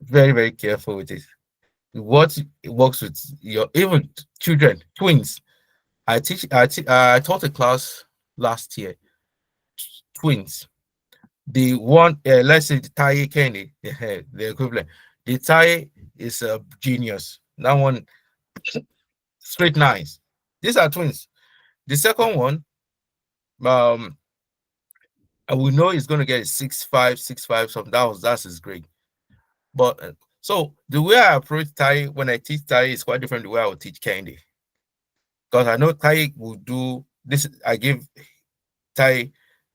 very, very careful with it. What works with your even children, twins. I taught a class last year, twins. The one, let's say the Tai Kenny, the equivalent. The Tai is a genius. That one, straight nines. These are twins. The second one, um, and we know he's going to get 6.5, 6.5, something. That's his grade. But so the way I approach Tai when I teach Tai is quite different the way I would teach Candy. Because I know Tai will do this. I give Tai,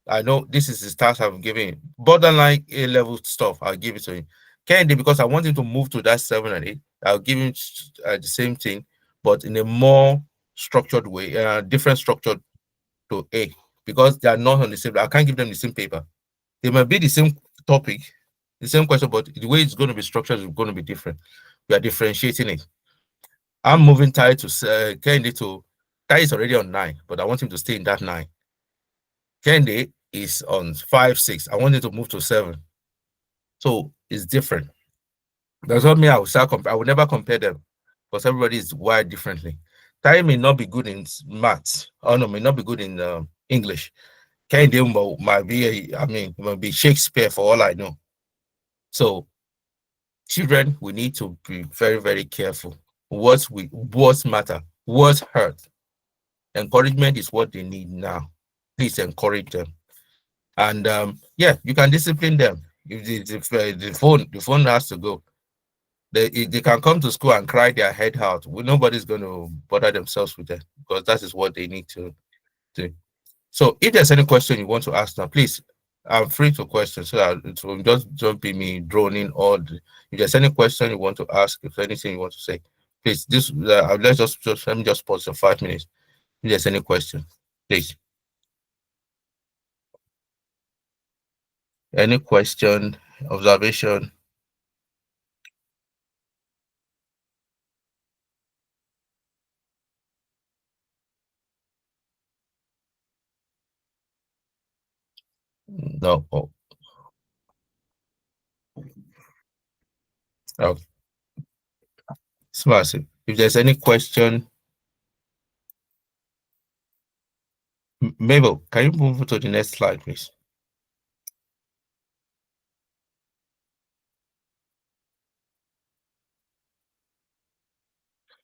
I know this is the task I'm giving. Borderline A level stuff, I'll give it to him. Kennedy, because I want him to move to that 7 and 8, I'll give him the same thing, but in a more structured way, different structure to A, because they are not on the same. I can't give them the same paper. They might be the same topic, the same question, but the way it's going to be structured is going to be different. We are differentiating it. I'm moving Tai to Kennedy to Tai is already on 9, but I want him to stay in that 9. Kende is on 5, 6. I wanted to move to 7. So it's different. That's what me. I will start I will never compare them because everybody is wired differently. Tai may not be good in maths. Oh no, may not be good in English. Kende might be, I mean, might be Shakespeare for all I know. So children, we need to be very, very careful. What's matter? What's hurt? Encouragement is what they need now. Please encourage them. And yeah, you can discipline them. If the phone has to go. They can come to school and cry their head out. Nobody's going to bother themselves with that because that is what they need to do. So if there's any question you want to ask now, please, I'm free to question so that it will just don't be me droning if there's any question you want to ask, if anything you want to say, please, this let's just, let me just pause for 5 minutes. If there's any question, please. Any question, observation? No. Oh, oh. Smart. If there's any question, Mabel, can you move to the next slide, please?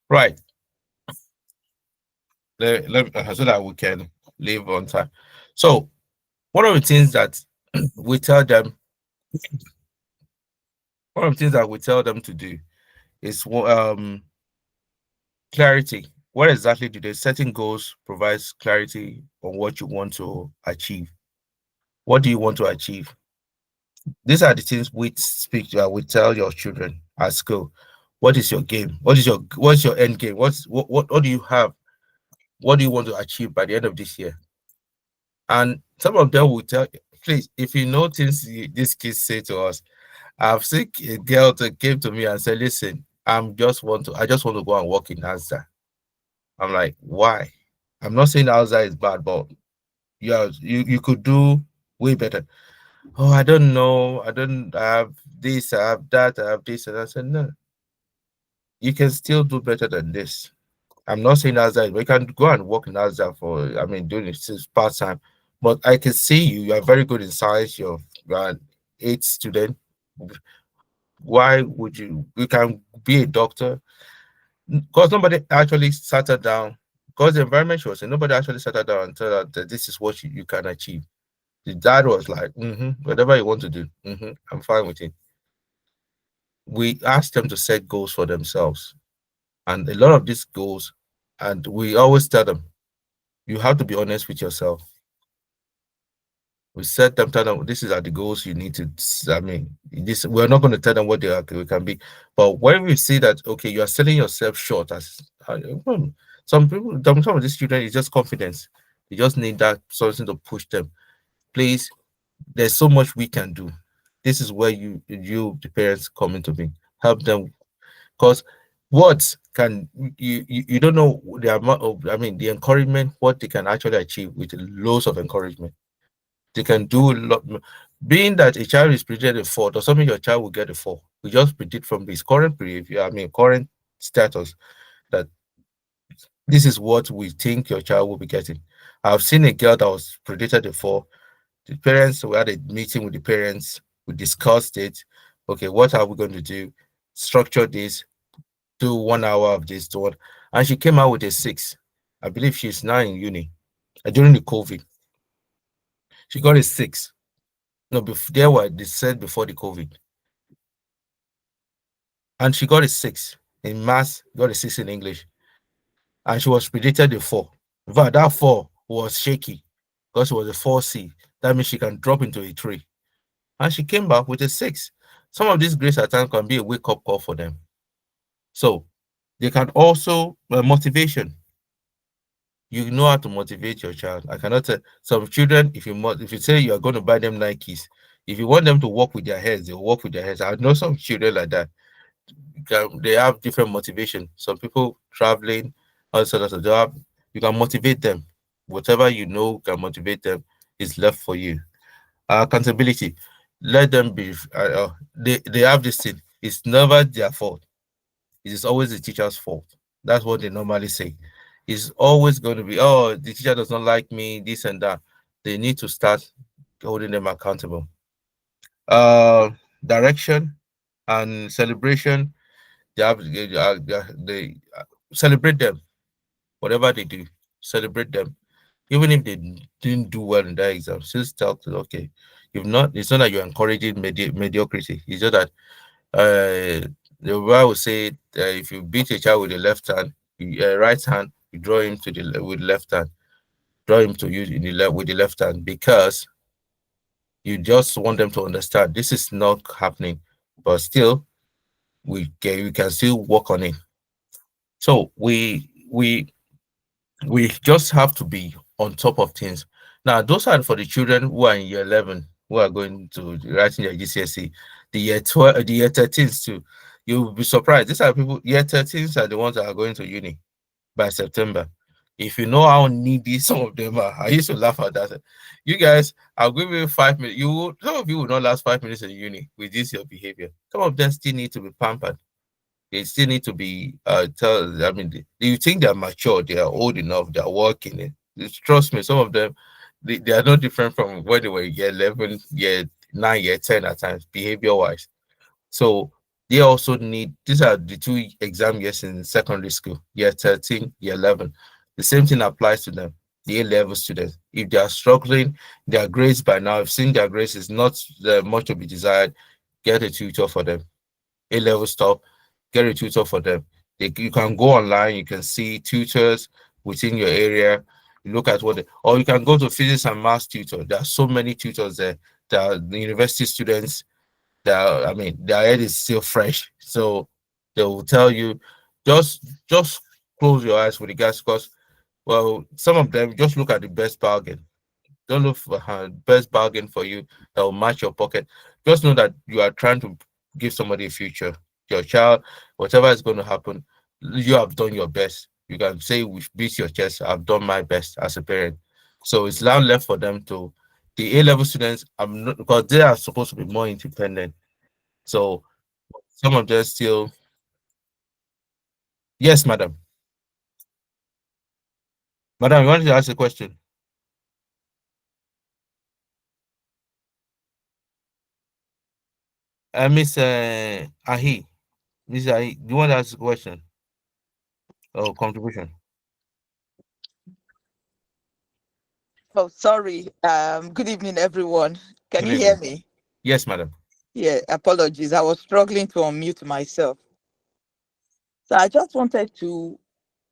Right. So that we can live on time. So one of the things that we tell them, one of the things that we tell them to do is clarity. What exactly do they setting goals provides clarity on what you want to achieve? What do you want to achieve? These are the things we speak we tell your children at school. What is your game? What's your end game? What do you have? What do you want to achieve by the end of this year? And some of them will tell, please, if you know things these kids say to us, I've seen a girl that came to me and said, listen, I just want to go and work in Asda. I'm like, why? I'm not saying Asda is bad, but you could do way better. Oh, I don't know. I have this, I have that, I have this. And I said, no, you can still do better than this. I'm not saying Asda, we can go and work in Asda for, I mean, doing it since part time. But I can see you are very good in science, you're an 8 student. Why would you can be a doctor? Because nobody actually sat her down, because the environment she was in, nobody actually sat her down and told her that this is what you can achieve. The dad was like, whatever you want to do, I'm fine with it. We asked them to set goals for themselves. And a lot of these goals, and we always tell them, you have to be honest with yourself. We set them, tell them this is are the goals you need to. I mean, this we're not going to tell them what they are, we can be, but when we see that okay, you are selling yourself short, as some people, some of these children is just confidence. They just need that something to push them. Please, there's so much we can do. This is where you the parents come into being. Help them because words can you don't know the amount of I mean the encouragement what they can actually achieve with loads of encouragement. They can do a lot. Being that a child is predicted a four doesn't mean your child will get a four. We just predict from his current behavior, I mean current status, that this is what we think your child will be getting. I've seen a girl that was predicted a four. The parents, we had a meeting with the parents, we discussed it. Okay, what are we going to do? Structure this, do 1 hour of this, do what? And she came out with a six. I believe she's now in uni. During the COVID, she got a six. No, there were they said before the COVID, and she got a six in maths, got a six in English, and she was predicted a four. In fact, that four was shaky because it was a 4C. That means she can drop into a three, and she came back with a six. Some of these grades at times can be a wake up call for them. So they can also motivation. You know how to motivate your child. I cannot tell some children if you say you are going to buy them Nikes, if you want them to walk with their heads, they'll walk with their heads. I know some children like that. They have different motivation. Some people traveling, all sorts of job. You can motivate them. Whatever you know can motivate them is left for you. Accountability. Let them be. They have this thing. It's never their fault. It is always the teacher's fault. That's what they normally say. It's always going to be, oh, the teacher does not like me, this and that. They need to start holding them accountable. Uh, Direction and celebration. They celebrate them, whatever they do, celebrate them. Even if they didn't do well in that exam, still tell them, okay, you've not, it's not that you're encouraging mediocrity. It's just that the way I would say if you beat a child with the left hand, right hand, you draw him to with left hand, draw him to you in the left with the left hand because you just want them to understand this is not happening, but still we can still work on it. So we just have to be on top of things. Now, those are for the children who are in year 11. who are going to writing their GCSE, the year 12, the year 13s too. You'll be surprised. These are people, year 13s are the ones that are going to uni by September. If you know how needy some of them are, I used to laugh at that. You guys, I'll give you 5 minutes. Some of you will not last 5 minutes in uni with this your behavior. Some of them still need to be pampered. They still need to be I mean, you think they're mature, they are old enough, they're working it. Trust me, some of them they are not different from when they were year 11, year 9, year 10 at times, behavior wise. So they also need, these are the two exam years in secondary school, year 13, year 11. The same thing applies to them, the A-level students. If they are struggling, their grades by now, if seeing their grades is not much to be desired, get a tutor for them. A-level stuff, get a tutor for them. You can go online, you can see tutors within your area. You look at or you can go to physics and math tutor. There are so many tutors there. There are the university students that, I mean, their head is still fresh. So they will tell you, just close your eyes with the gas because, well, some of them just look at the best bargain. Don't look for best bargain for you that will match your pocket. Just know that you are trying to give somebody a future. Your child, whatever is going to happen, you have done your best. You can say with beat your chest, I've done my best as a parent. So it's now left for them to the A-level students. I'm not, because they are supposed to be more independent. So some of them still, yes, madam. Madam, you wanted to ask a question? Miss Ahi. Miss Ahi, do you want to ask a question or contribution? Oh, sorry. Good evening, everyone. Can Good you hear evening. me? Yes, madam. Yeah, apologies. I was struggling to unmute myself. So I just wanted to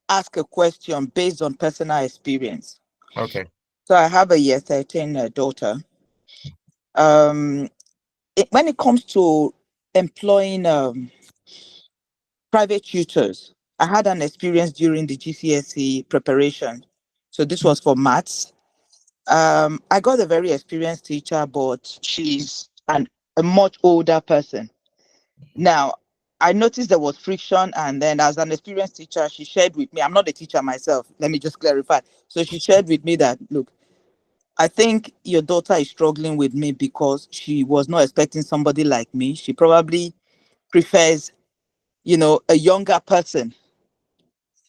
ask a question based on personal experience. Okay. So I have a year 13 daughter. Um, when it comes to employing private tutors, I had an experience during the GCSE preparation. So this was for maths. I got a very experienced teacher, but she's a much older person. Now, I noticed there was friction, and then as an experienced teacher, she shared with me. I'm not a teacher myself. Let me just clarify. So she shared with me that, look, I think your daughter is struggling with me because she was not expecting somebody like me. She probably prefers, a younger person.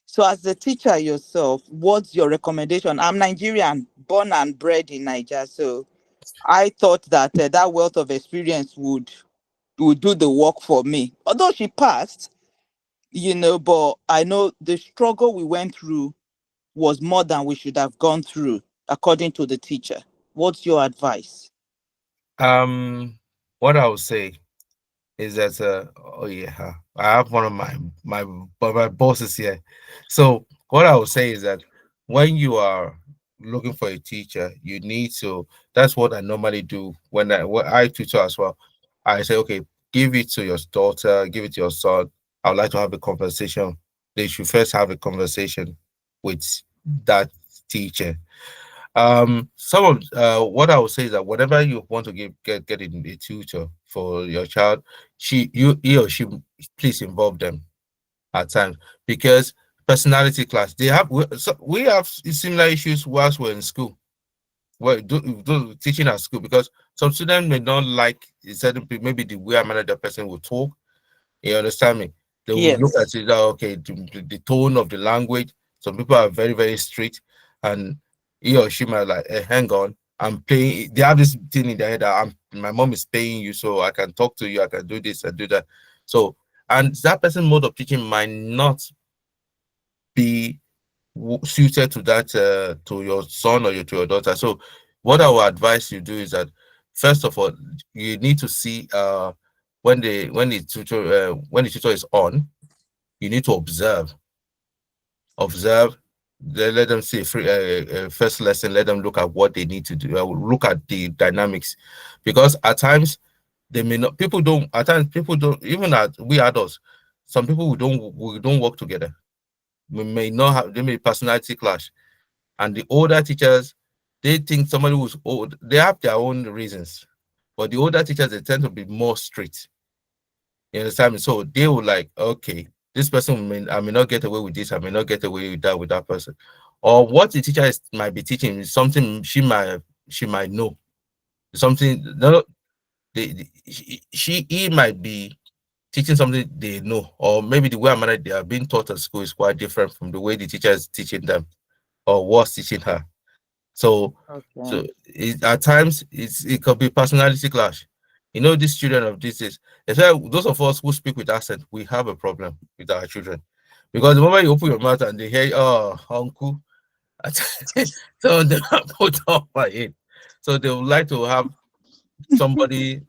So, as the teacher yourself, what's your recommendation? I'm Nigerian, born and bred in Nigeria. So, I thought that that wealth of experience would do the work for me. Although she passed, but I know the struggle we went through was more than we should have gone through, according to the teacher. What's your advice? Um, what I would say is that oh yeah, I have one of my bosses here. So what I would say is that when you are looking for a teacher, you need to. That's what I normally do when I tutor as well. I say, okay, give it to your daughter, give it to your son. I would like to have a conversation. They should first have a conversation with that teacher. Some of what I would say is that whatever you want to get in a tutor for your child, he or she, please involve them at times, because personality class, we have similar issues whilst we're in school. Well, teaching at school, because some students may not like a certain maybe the way I manage the person will talk. You understand me? They will look at Yes. it, okay, the tone of the language. Some people are very, very strict, and he or she might like, hang on, I'm paying. They have this thing in their head that my mom is paying you, so I can talk to you, I can do this and do that. So, and that person's mode of teaching might not be suited to that, to your son or to your daughter. So, what I would advise you do is that first of all, you need to see when the tutor is on, you need to observe. Let them see a first lesson. Let them look at what they need to do. Look at the dynamics, because at times they may not. People don't. At times people don't. Even at we adults, some people we don't work together. We may not have. They may personality clash, and the older teachers, they think somebody who's old. They have their own reasons. But the older teachers, they tend to be more strict. You understand me? So they will like, okay, this person I may not get away with this, I may not get away with that person. Or what the teacher might be teaching is something she might know. Something no he might be teaching something they know, or maybe the way they are being taught at school is quite different from the way the teacher is teaching them or was teaching her. So, Okay. at times it could be personality clash. You know, these children of this is, especially those of us who speak with accent, we have a problem with our children because the moment you open your mouth and they hear, oh, uncle, so they are put off by it. So they would like to have somebody.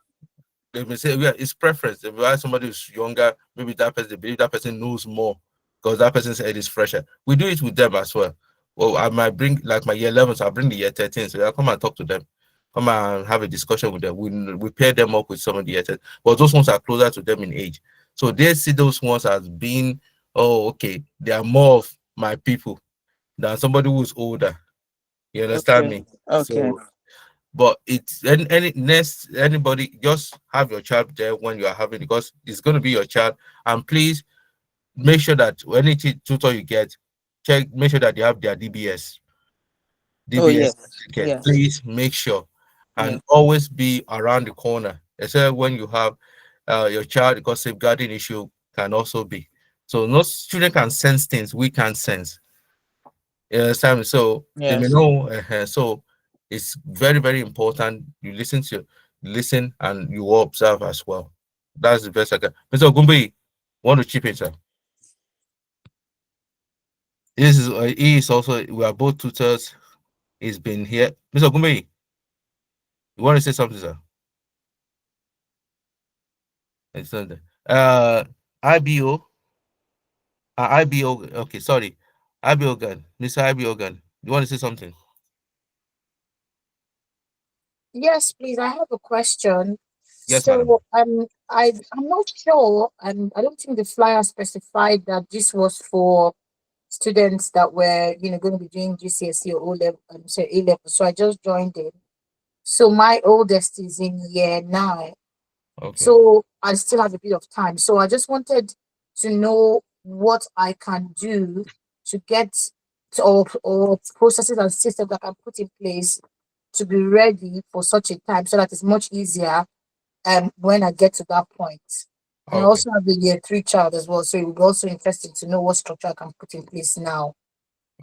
They may say, yeah, it's preference. If you have somebody who's younger, maybe that person, they believe that person knows more because that person's head is fresher. We do it with them as well. Well, I might bring like my year 11s, I'll bring the year 13. So I come and talk to them, come and have a discussion with them. We pair them up with some of the year 10, but those ones are closer to them in age. So they see those ones as being, oh, okay, they are more of my people than somebody who's older. You understand Okay. me? Okay. So but it's any next anybody just have your child there when you are having, because it's going to be your child. And please make sure that any tutor you get, make sure that they have their Oh DBS yes. certificate. Yes. Please make sure, and Yes. always be around the corner, especially when you have your child, because safeguarding issue can also be. So no student can sense things we can't sense. You understand me? So they may Yes. know. So it's very, very important. You listen and you observe as well. That's the best I can. Mr. Gumbi, want to chip in, sir? He is also, we are both tutors. He's been here. Mr. Gumbi, you want to say something, sir? It's not there. IBO, IBO. Okay, sorry, IBO gun, Mr. IBO gun. You want to say something? Yes, please. I have a question. Yes, madam. I'm not sure, and I don't think the flyer specified that this was for students that were, going to be doing GCSE or O level, sorry, A level. So I just joined in. So my oldest is in year 9. Okay, So I still have a bit of time. So I just wanted to know what I can do to get to, or processes and systems that I can put in place to be ready for such a time so that it's much easier when I get to that point. And I okay. also have a year 3 child as well. So it would be also interesting to know what structure I can put in place now.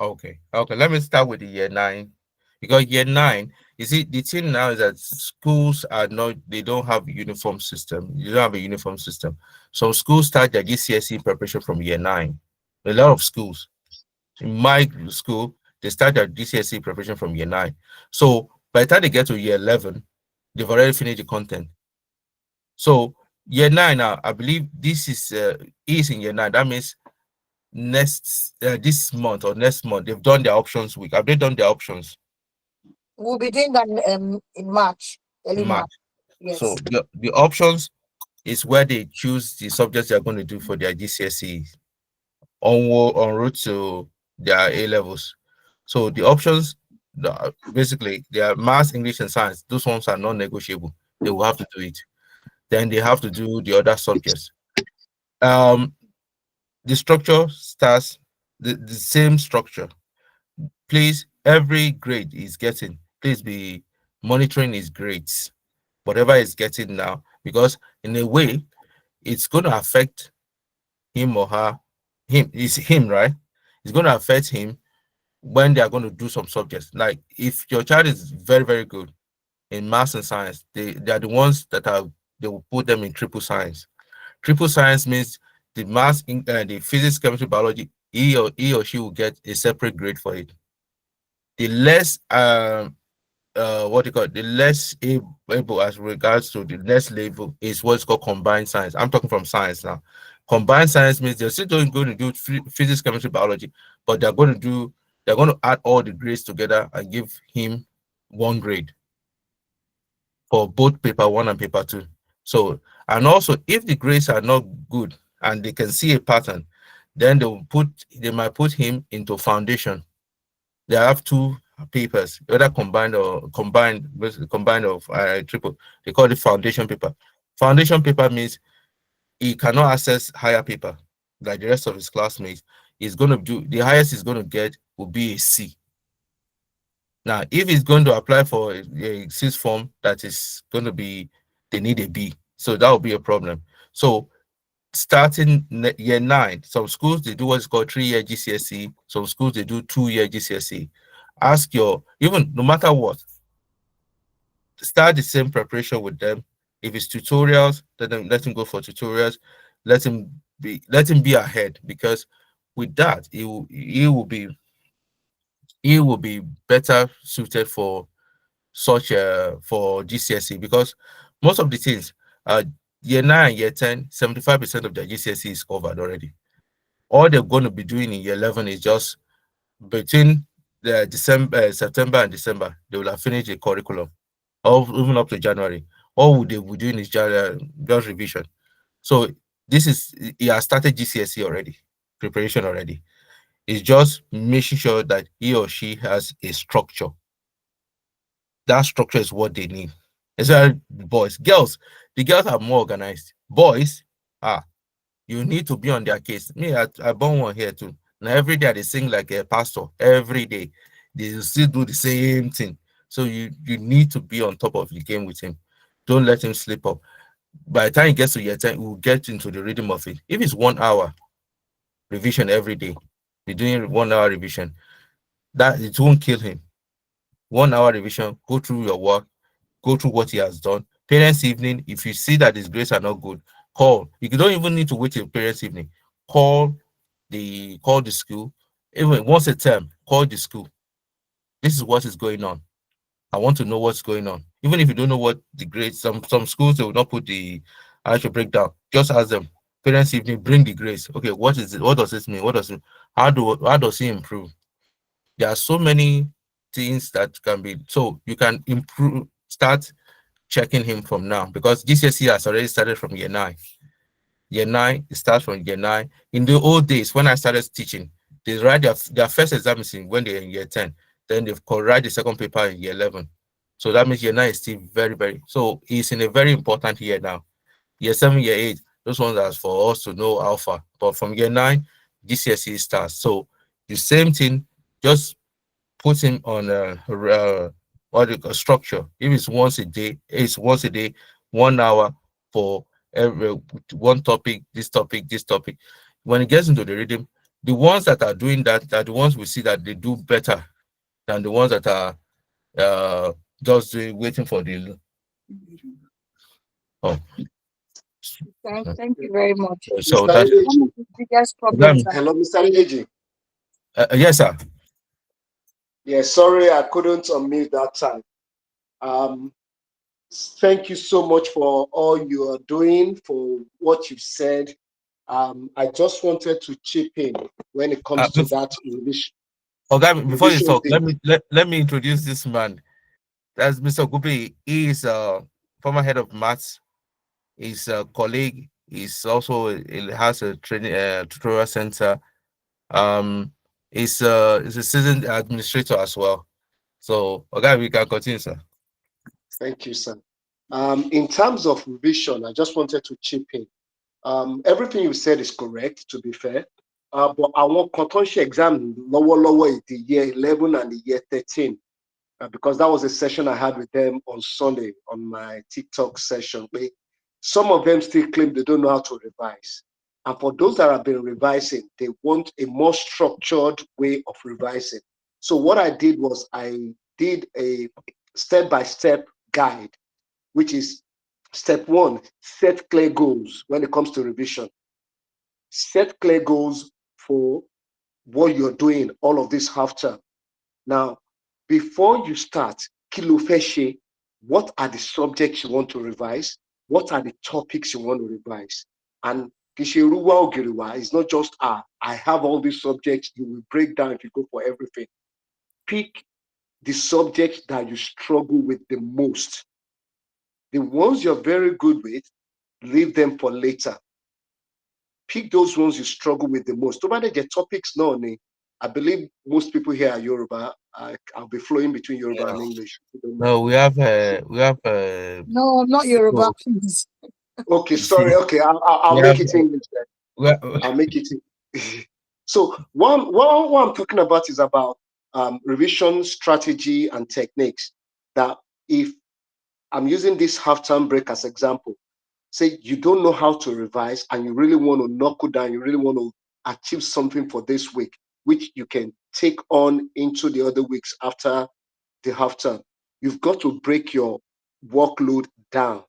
Okay, okay. Let me start with the year 9, because year 9, you see, the thing now is that schools are not, they don't have a uniform system. You don't have a uniform system. Some schools start their GCSE preparation from year 9. A lot of schools, in my school, they start their GCSE preparation from year 9. So by the time they get to year 11, they've already finished the content. So year 9 now, I believe this is in year 9. That means this month or next month they've done their options week. Have they done their options We'll be doing that in March, early in March? March. So Yes. the options is where they choose the subjects they're going to do for their GCSE en route to their A levels. So the options, basically, they are math, English, and science. Those ones are non-negotiable. They will have to do it. Then they have to do the other subjects. Um, the structure starts the same structure. Please, every grade is getting, please be monitoring his grades, whatever he's getting now, because in a way, it's going to affect him or her. Him is him, right? It's going to affect him when they are going to do some subjects. Like if your child is very, very good in maths and science, they are the ones that are, they will put them in triple science. Triple science means the maths, the physics, chemistry, biology, he or she will get a separate grade for it. The less what do you call it, the less able as regards to the next level is what's called combined science. I'm talking from science now. Combined science means they're still going to do physics, chemistry, biology, but they're going to add all the grades together and give him one grade for both paper 1 and paper 2. So, and also if the grades are not good and they can see a pattern, then they might put him into foundation. They have two papers, whether combined of triple. They call it foundation paper. Foundation paper means he cannot access higher paper like the rest of his classmates. He's going to do the highest he's going to get will be a C. Now, if he's going to apply for a sixth form, that is going to be they need a B, so that will be a problem. So starting year 9, some schools they do what's called 3-year GCSE, some schools they do 2-year GCSE. Ask your, even no matter what, start the same preparation with them. If it's tutorials, let him go for tutorials. Let him be ahead, because with that he will be better suited for such for GCSE, because most of the things year 9 and year 10, 75% of their GCSE is covered already. All they're going to be doing in year 11 is just between the September and December, they will have finished the curriculum, or even up to January. All they will be doing is just revision. So he has started GCSE already, preparation already. It's just making sure that he or she has a structure. That structure is what they need. Especially boys. The girls are more organized. Boys, you need to be on their case. Me, I born one here too. Now every day they sing like a pastor. Every day they still do the same thing. So you need to be on top of the game with him. Don't let him slip up. By the time he gets to year 10, we'll get into the rhythm of it. If it's 1 hour revision every day, you're doing 1 hour revision, that it won't kill him. 1 hour revision, go through your work, go through what he has done. Parents' evening, if you see that his grades are not good, call. You don't even need to wait till parents' evening. Call the school. Even once a term, call the school. This is what is going on. I want to know what's going on. Even if you don't know what the grades, some schools they will not put the actual breakdown. Just ask them. Parents' evening, bring the grades. Okay, what is it? What does this mean? What does it? How does he improve? There are so many things that can be, so you can improve. Start checking him from now, because GCSE has already started from year 9. Year 9, it starts from year 9. In the old days, when I started teaching, they write their first exam is when they're in year 10. Then they write the second paper in year 11. So that means year 9 is still very, very, so he's in a very important year now. Year 7, year 8, those ones are for us to know how far. But from year 9, GCSE starts. So the same thing, just put him on what do you call structure. If it's once a day, 1 hour for every one topic, this topic, this topic. When it gets into the rhythm, the ones that are doing that are the ones we see that they do better than the ones that are just waiting for the. Oh, Thank you very much. so Mr. that One Edeji. of the biggest problems that, that Hello, Mr. Edeji. yes, sir. Yeah, sorry I couldn't unmute that time. Um, Thank you so much for all you are doing, for what you've said. I just wanted to chip in when it comes to Before, that before you revision talk, thing. let me introduce this man. That's Mr. Gubi. He is former head of maths. He's a colleague. He has a training tutorial center. Um, he's a seasoned administrator as well. So, okay, we can continue, sir. Thank you, sir. In terms of revision, I just wanted to chip in. Everything you said is correct, to be fair. But I want contention exam lower in the year 11 and the year 13. Because that was a session I had with them on Sunday on my TikTok session. Some of them still claim they don't know how to revise. And for those that have been revising, they want a more structured way of revising. So what I did was I did a step-by-step guide, which is step 1, set clear goals when it comes to revision. Set clear goals for what you're doing all of this half term. Now, before you start, kilo feshe, what are the subjects you want to revise? What are the topics you want to revise? And Kishiruwa Ogiriwa is not just, I have all these subjects, you will break down if you go for everything. Pick the subjects that you struggle with the most. The ones you're very good with, leave them for later. Pick those ones you struggle with the most. Over the topics, no, I believe most people here are Yoruba. I'll be flowing between Yoruba Yeah. and English. You don't mind. No, we have No, I'm not Yoruba, so please. Okay, you see sorry. Okay, I'll we make have it English then. we have, I'll make it. So what I'm talking about is about revision strategy and techniques. That if I'm using this half-term break as example, say you don't know how to revise and you really want to knuckle down, you really want to achieve something for this week, which you can take on into the other weeks after the half term. You've got to break your workload down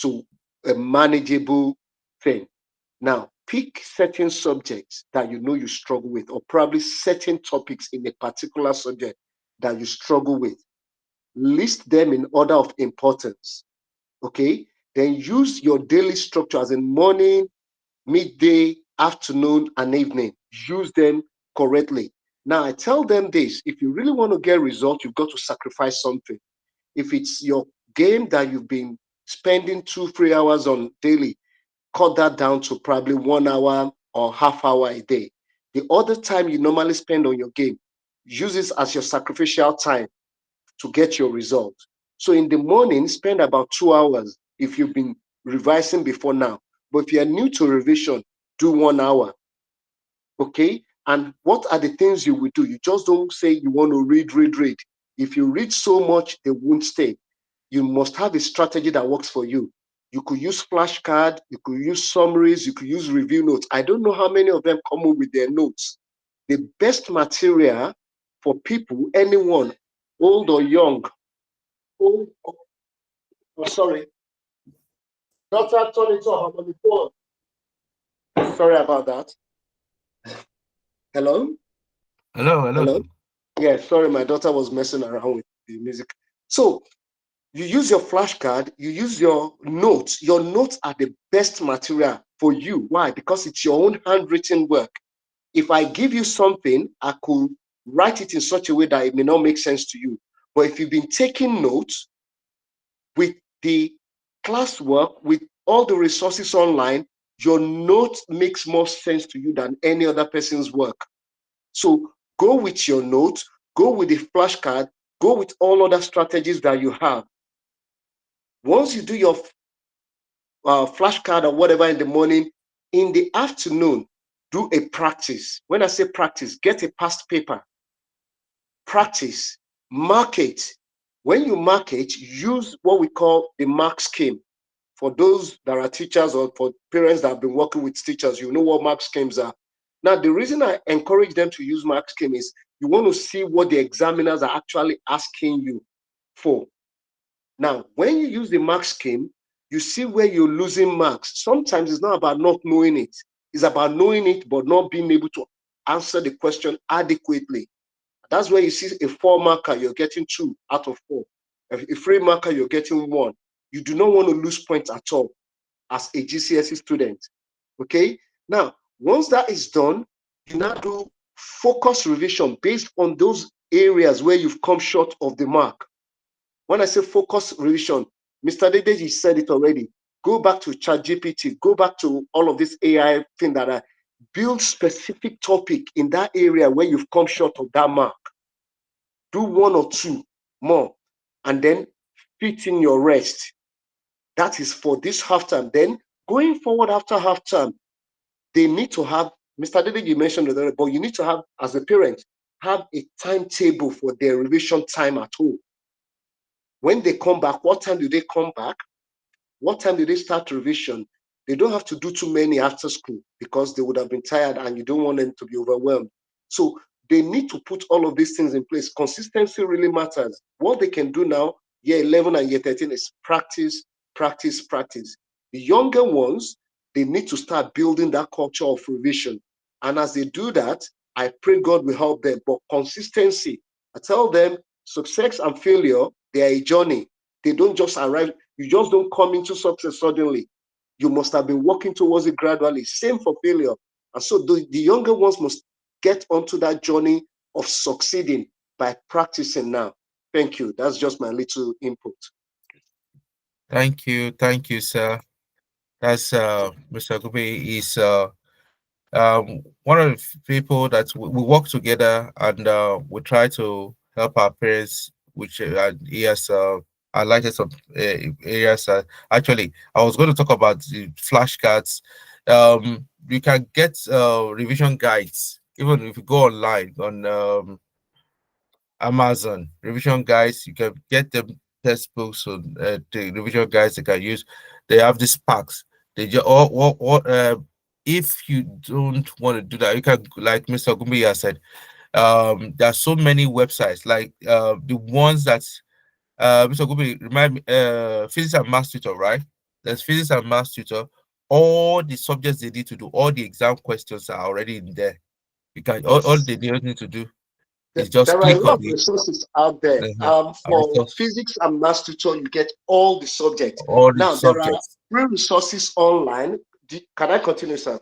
to a manageable thing. Now, pick certain subjects that you know you struggle with, or probably certain topics in a particular subject that you struggle with. List them in order of importance. Okay? Then use your daily structure as in morning, midday, afternoon, and evening. Use them correctly. Now, I tell them this: if you really want to get results, you've got to sacrifice something. If it's your game that you've been spending 2 3 hours on daily, cut that down to probably 1 hour or half hour a day. The other time you normally spend on your game, use this as your sacrificial time to get your result. So in the morning, spend about 2 hours if you've been revising before now. But if you're new to revision, do 1 hour. Okay? And what are the things you will do? You just don't say you want to read. If you read so much, they won't stay. You must have a strategy that works for you. You could use flashcard, you could use summaries, you could use review notes. I don't know how many of them come up with their notes. The best material for people, anyone, old or young, old, sorry, daughter, turn it off. I'm on the phone. Sorry about that. Hello? hello. Hello? Yeah, sorry, my daughter was messing around with the music. So you use your flashcard, you use your notes. Your notes are the best material for you. Why? Because it's your own handwritten work. If I give you something, I could write it in such a way that it may not make sense to you. But if you've been taking notes with the classwork, with all the resources online, your note makes more sense to you than any other person's work. So go with your notes, go with the flashcard, go with all other strategies that you have. Once you do your flashcard or whatever in the morning, in the afternoon, do a practice. When I say practice, get a past paper, practice, mark it. When you mark it, use what we call the mark scheme. For those that are teachers or for parents that have been working with teachers, you know what mark schemes are. Now, the reason I encourage them to use mark scheme is you want to see what the examiners are actually asking you for. Now, when you use the mark scheme, you see where you're losing marks. Sometimes it's not about not knowing it. It's about knowing it, but not being able to answer the question adequately. That's where you see a 4 marker, you're getting 2 out of 4. A 3 marker, you're getting 1. You do not want to lose points at all as a GCSE student. Okay? Now, once that is done, you now do focus revision based on those areas where you've come short of the mark. When I say focus revision, Mr. Dedeji said it already. Go back to ChatGPT, go back to all of this AI thing that I build specific topic in that area where you've come short of that mark. Do 1 or 2 more, and then fit in your rest. That is for this half term. Then going forward after half term, they need to have, Mr. Dede, you mentioned it, but you need to have, as a parent, have a timetable for their revision time at home. When they come back, what time do they come back? What time do they start revision? They don't have to do too many after school because they would have been tired and you don't want them to be overwhelmed. So they need to put all of these things in place. Consistency really matters. What they can do now, year 11 and year 13, is practice, practice, practice. The younger ones, they need to start building that culture of revision. And as they do that, I pray God will help them. But consistency, I tell them, success and failure, they are a journey. They don't just arrive. You just don't come into success suddenly. You must have been working towards it gradually. Same for failure. And so the younger ones must get onto that journey of succeeding by practicing now. Thank you. That's just my little input. Thank you, sir. That's Mr. Gobe is one of the people that we work together, and we try to help our parents, which he has highlighted some areas. Actually, I was going to talk about the flashcards. You can get revision guides even if you go online on Amazon revision guides. You can get them textbooks on the revision guides they can use. They have these packs. They just or if you don't want to do that, you can, like Mr. Gumbi has said, there are so many websites like the ones that Mr. Gumbi remind me, physics and math tutor, right? There's physics and math tutor. All the subjects they need to do, all the exam questions are already in there. You can all Yes. they need to do There is just there are a click lot on of it. resources out there. And For physics and math tutor, you get all the subjects. all the Now, there are subjects. free resources online. Can I continue, sir?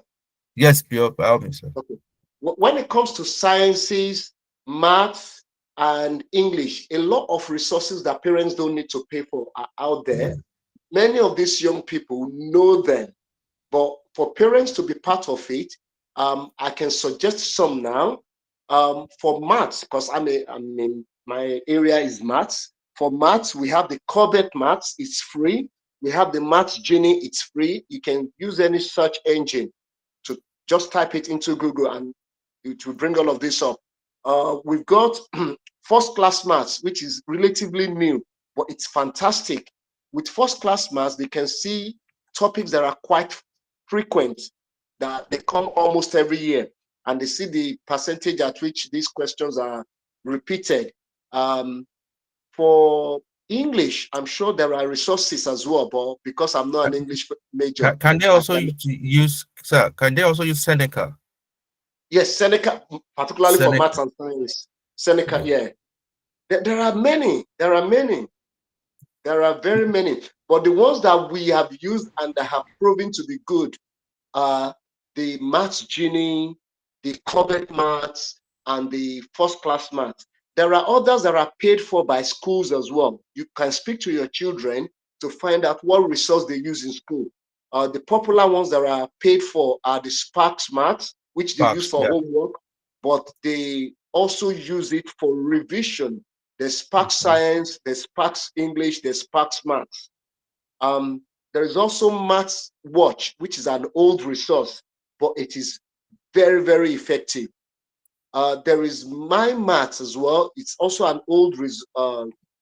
Yes, pure by all means, sir. Okay. When it comes to sciences, maths, and English, a lot of resources that parents don't need to pay for are out there. Many of these young people know them, but for parents to be part of it, I can suggest some now. For maths, because I mean, my area is maths. For maths, we have the Corbett Maths, it's free. We have the Maths Genie, it's free. You can use any search engine to just type it into Google and it will bring all of this up. We've got first class maths, which is relatively new, but it's fantastic. With first class maths, they can see topics that are quite frequent, that they come almost every year, and they see the percentage at which these questions are repeated. Um, for English, I'm sure there are resources as well, but because I'm not an English major, Can they I also can. use, sir? Can they also use Seneca? Yes, Seneca, particularly for Seneca. maths and science. Seneca, Yeah. yeah. There are many. There are many. There are very many. But the ones that we have used and that have proven to be good are the Maths Genie, the Corbett Maths, and the First Class Maths. There are others that are paid for by schools as well. You can speak to your children to find out what resource they use in school. The popular ones that are paid for are the Sparks Maths, which they use Parks. for Yeah. homework, but they also use it for revision. There's Sparks Mhm. Science, there's Sparks English, there's Sparks Maths. Um, there is also Maths Watch, which is an old resource, but it is very, very effective. There is My Maths as well. It's also an old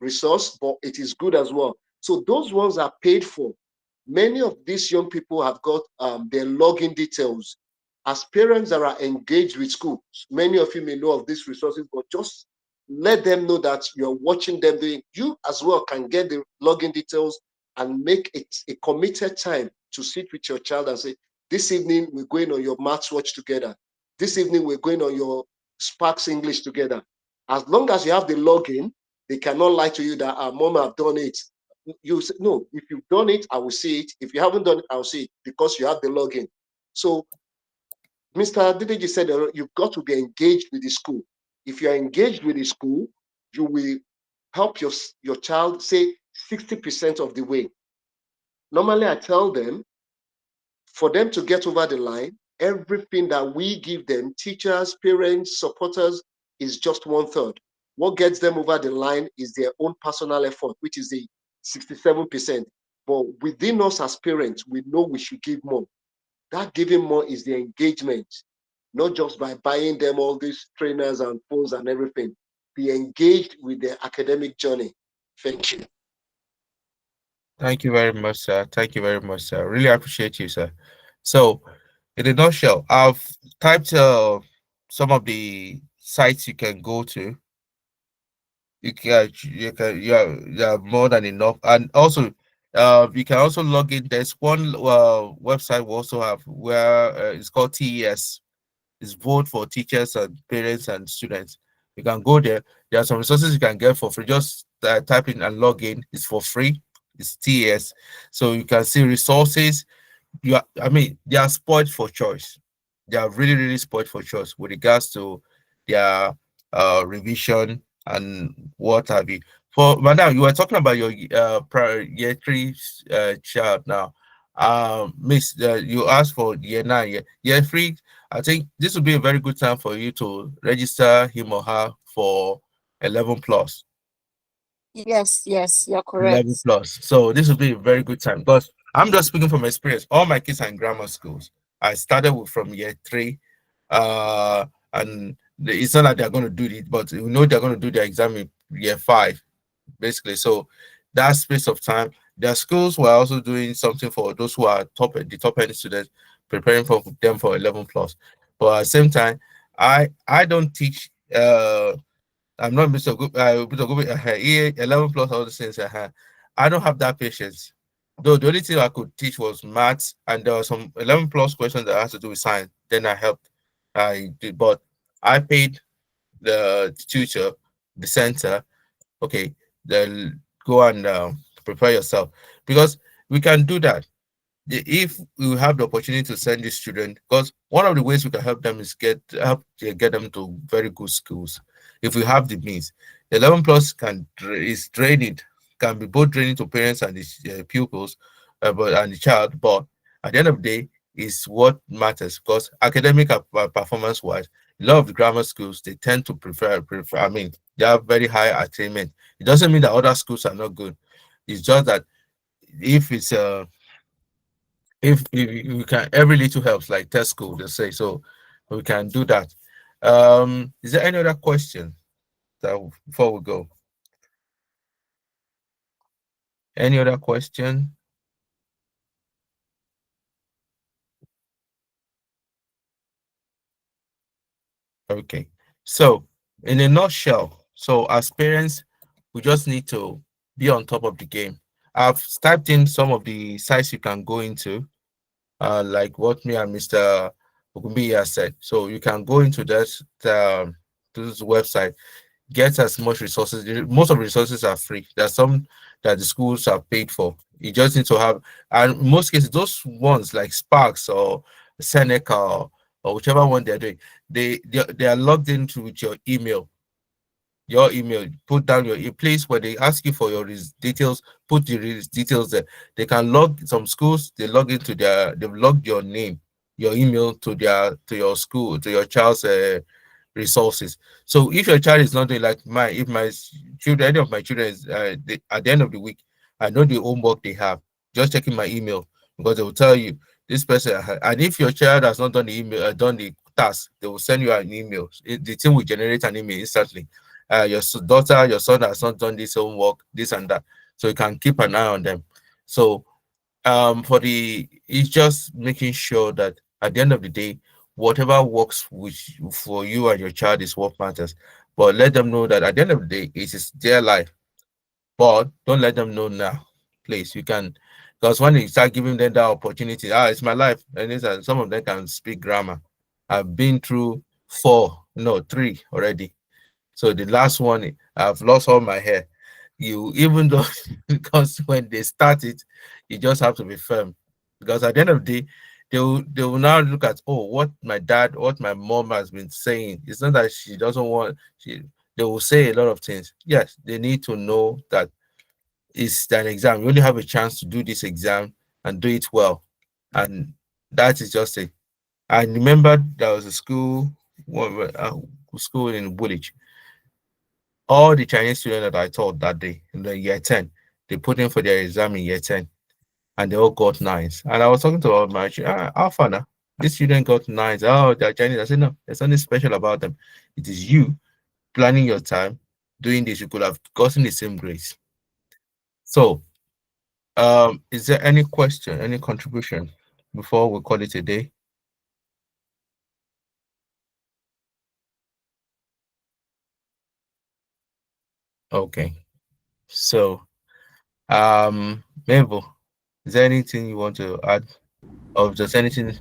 resource, but it is good as well. So those ones are paid for. Many of these young people have got their login details. As parents that are engaged with schools, many of you may know of these resources, but just let them know that you're watching them doing. You as well can get the login details and make it a committed time to sit with your child and say, this evening we're going on your maths watch together. This evening we're going on your Sparks English together. As long as you have the login, they cannot lie to you that mom, I've done it. You say, no, if you've done it, I will see it. If you haven't done it, I'll see it because you have the login. So Mr. Dideji said you've got to be engaged with the school. If you're engaged with the school, you will help your child say 60% of the way. Normally, I tell them for them to get over the line, everything that we give them, teachers, parents, supporters, is just one third. What gets them over the line is their own personal effort, which is the 67%. But within us as parents, we know we should give more. That giving more is the engagement, not just by buying them all these trainers and phones and everything. Be engaged with their academic journey. Thank you. Thank you very much, sir. Thank you very much, sir. Really appreciate you, sir. So, in a nutshell, I've typed some of the sites you can go to. You have more than enough, and also, you can also log in. There's one website we also have where it's called TES. It's vote for teachers and parents and students. You can go there. There are some resources you can get for free. Just type in and log in. It's for free. It's TES, so you can see resources. I mean, they are spoiled for choice. They are really, really spoiled for choice with regards to their revision and what have you. For madam, you were talking about your year three child now. Miss, you asked for year 9, year 3. I think this would be a very good time for you to register him or her for 11 plus. Yes, yes, you're 11 correct. plus. So this will be a very good time because I'm just speaking from experience. All my kids are in grammar schools. I started with from year 3, and it's not that they're going to do it, but we know they're going to do their exam in year 5, basically. So that space of time, their schools were also doing something for those who are the top end students, preparing for them for 11 plus. But at the same time, I don't teach. I'm not Mr. Gobi, 11 plus all the things. I don't have that patience. Though the only thing I could teach was maths, and there were some 11 plus questions that had to do with science. Then I helped. I did, but I paid the tutor, the center. Okay, then go and prepare yourself because we can do that if we have the opportunity to send these children, because one of the ways we can help them is get them to very good schools. If we have the means, the 11 plus is draining, can be both draining to parents and the pupils, but and the child. But at the end of the day, is what matters because academic performance wise, a lot of the grammar schools they tend to prefer. I mean, they have very high attainment. It doesn't mean that other schools are not good. It's just that if it's if we can, every little helps, like Tesco they say, so we can do that. Is there any other question that before we go? Any other question? Okay, so in a nutshell, so as parents we just need to be on top of the game. I've typed in some of the sites you can go into, like what me and Mr. Ogunbi has said. So you can go into this website, get as much resources. Most of the resources are free. There's some that the schools are paid for. You just need to have, and in most cases, those ones like Sparks or Seneca or whichever one they're doing, they are logged into with your email, put down your place where they ask you for your details, put the details there. They can log some schools, they log into they've logged your name, your email to your school, to your child's resources. So if your child is not doing like mine, if my children, any of my children is at the end of the week, I know the homework they have, just checking my email because they will tell you this person, and if your child has not done the email, done the task, they will send you an email. The team will generate an email instantly. Your daughter, your son has not done this homework, this and that. So you can keep an eye on them. So it's just making sure that at the end of the day, whatever works for you and your child is what matters. But let them know that at the end of the day, it is their life. But don't let them know now, please. You can, because when you start giving them that opportunity, it's my life, and some of them can speak grammar. I've been through 4, no 3 already. So the last one, I've lost all my hair. You even though because when they start it, you just have to be firm. Because at the end of the day, they will now look at what my dad, what my mom has been saying. It's not that she doesn't want they will say a lot of things. Yes, they need to know that it's an exam. You only have a chance to do this exam and do it well. And that is just it. I remember there was a school in Woolwich. All the Chinese students that I taught that day in the year 10, they put in for their exam in year 10 and they all got nines. And I was talking to all my Alpha now. This student got nines. Oh, they're Chinese. I said, no, there's something special about them. It is you planning your time, doing this. You could have gotten the same grades. So, is there any question, any contribution before we call it a day? Okay. So, Mabel, is there anything you want to add? Or just anything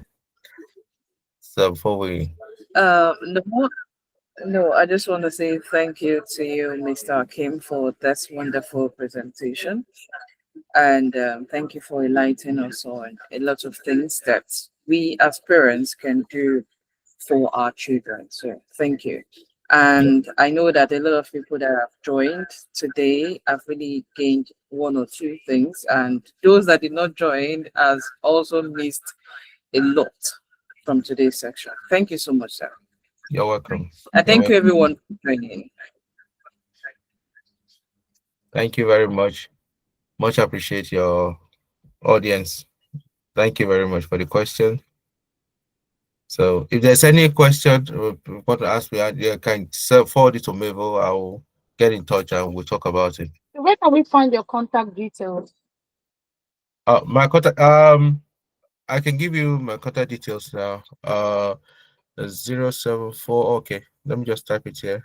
so before we No, no, I just want to say thank you to you, Mr. Hakeem, for this wonderful presentation. And thank you for enlightening us on a lot of things that we as parents can do for our children. So thank you. And I know that a lot of people that have joined today have really gained one or two things, and those that did not join has also missed a lot from today's section. Thank you so much, sir. You're welcome. And You're thank you welcome. everyone for joining. Thank you very much. Much appreciate your audience. Thank you very much for the question. So if there's any question you want to ask me, you can forward it to Mabel. I'll get in touch and we'll talk about it. Where can we find your contact details? My contact I can give you my contact details now. 074. Okay, let me just type it here.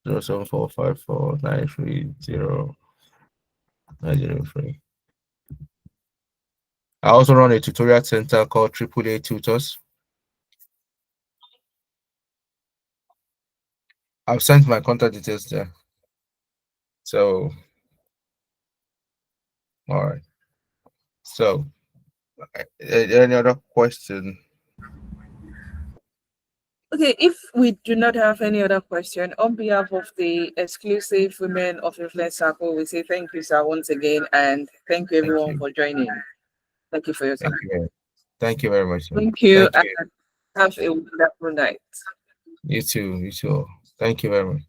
07454930903. I also run a tutorial center called AAA Tutors. I've sent my contact details there. So, all right. So, any other question? Okay, if we do not have any other question, on behalf of the exclusive Women of Influence Circle, we say thank you, sir, once again, and thank you everyone for joining. Thank you for your time. Thank you very much. Sir. Thank you, Thank you. and have a wonderful night. You too. You too. Thank you very much.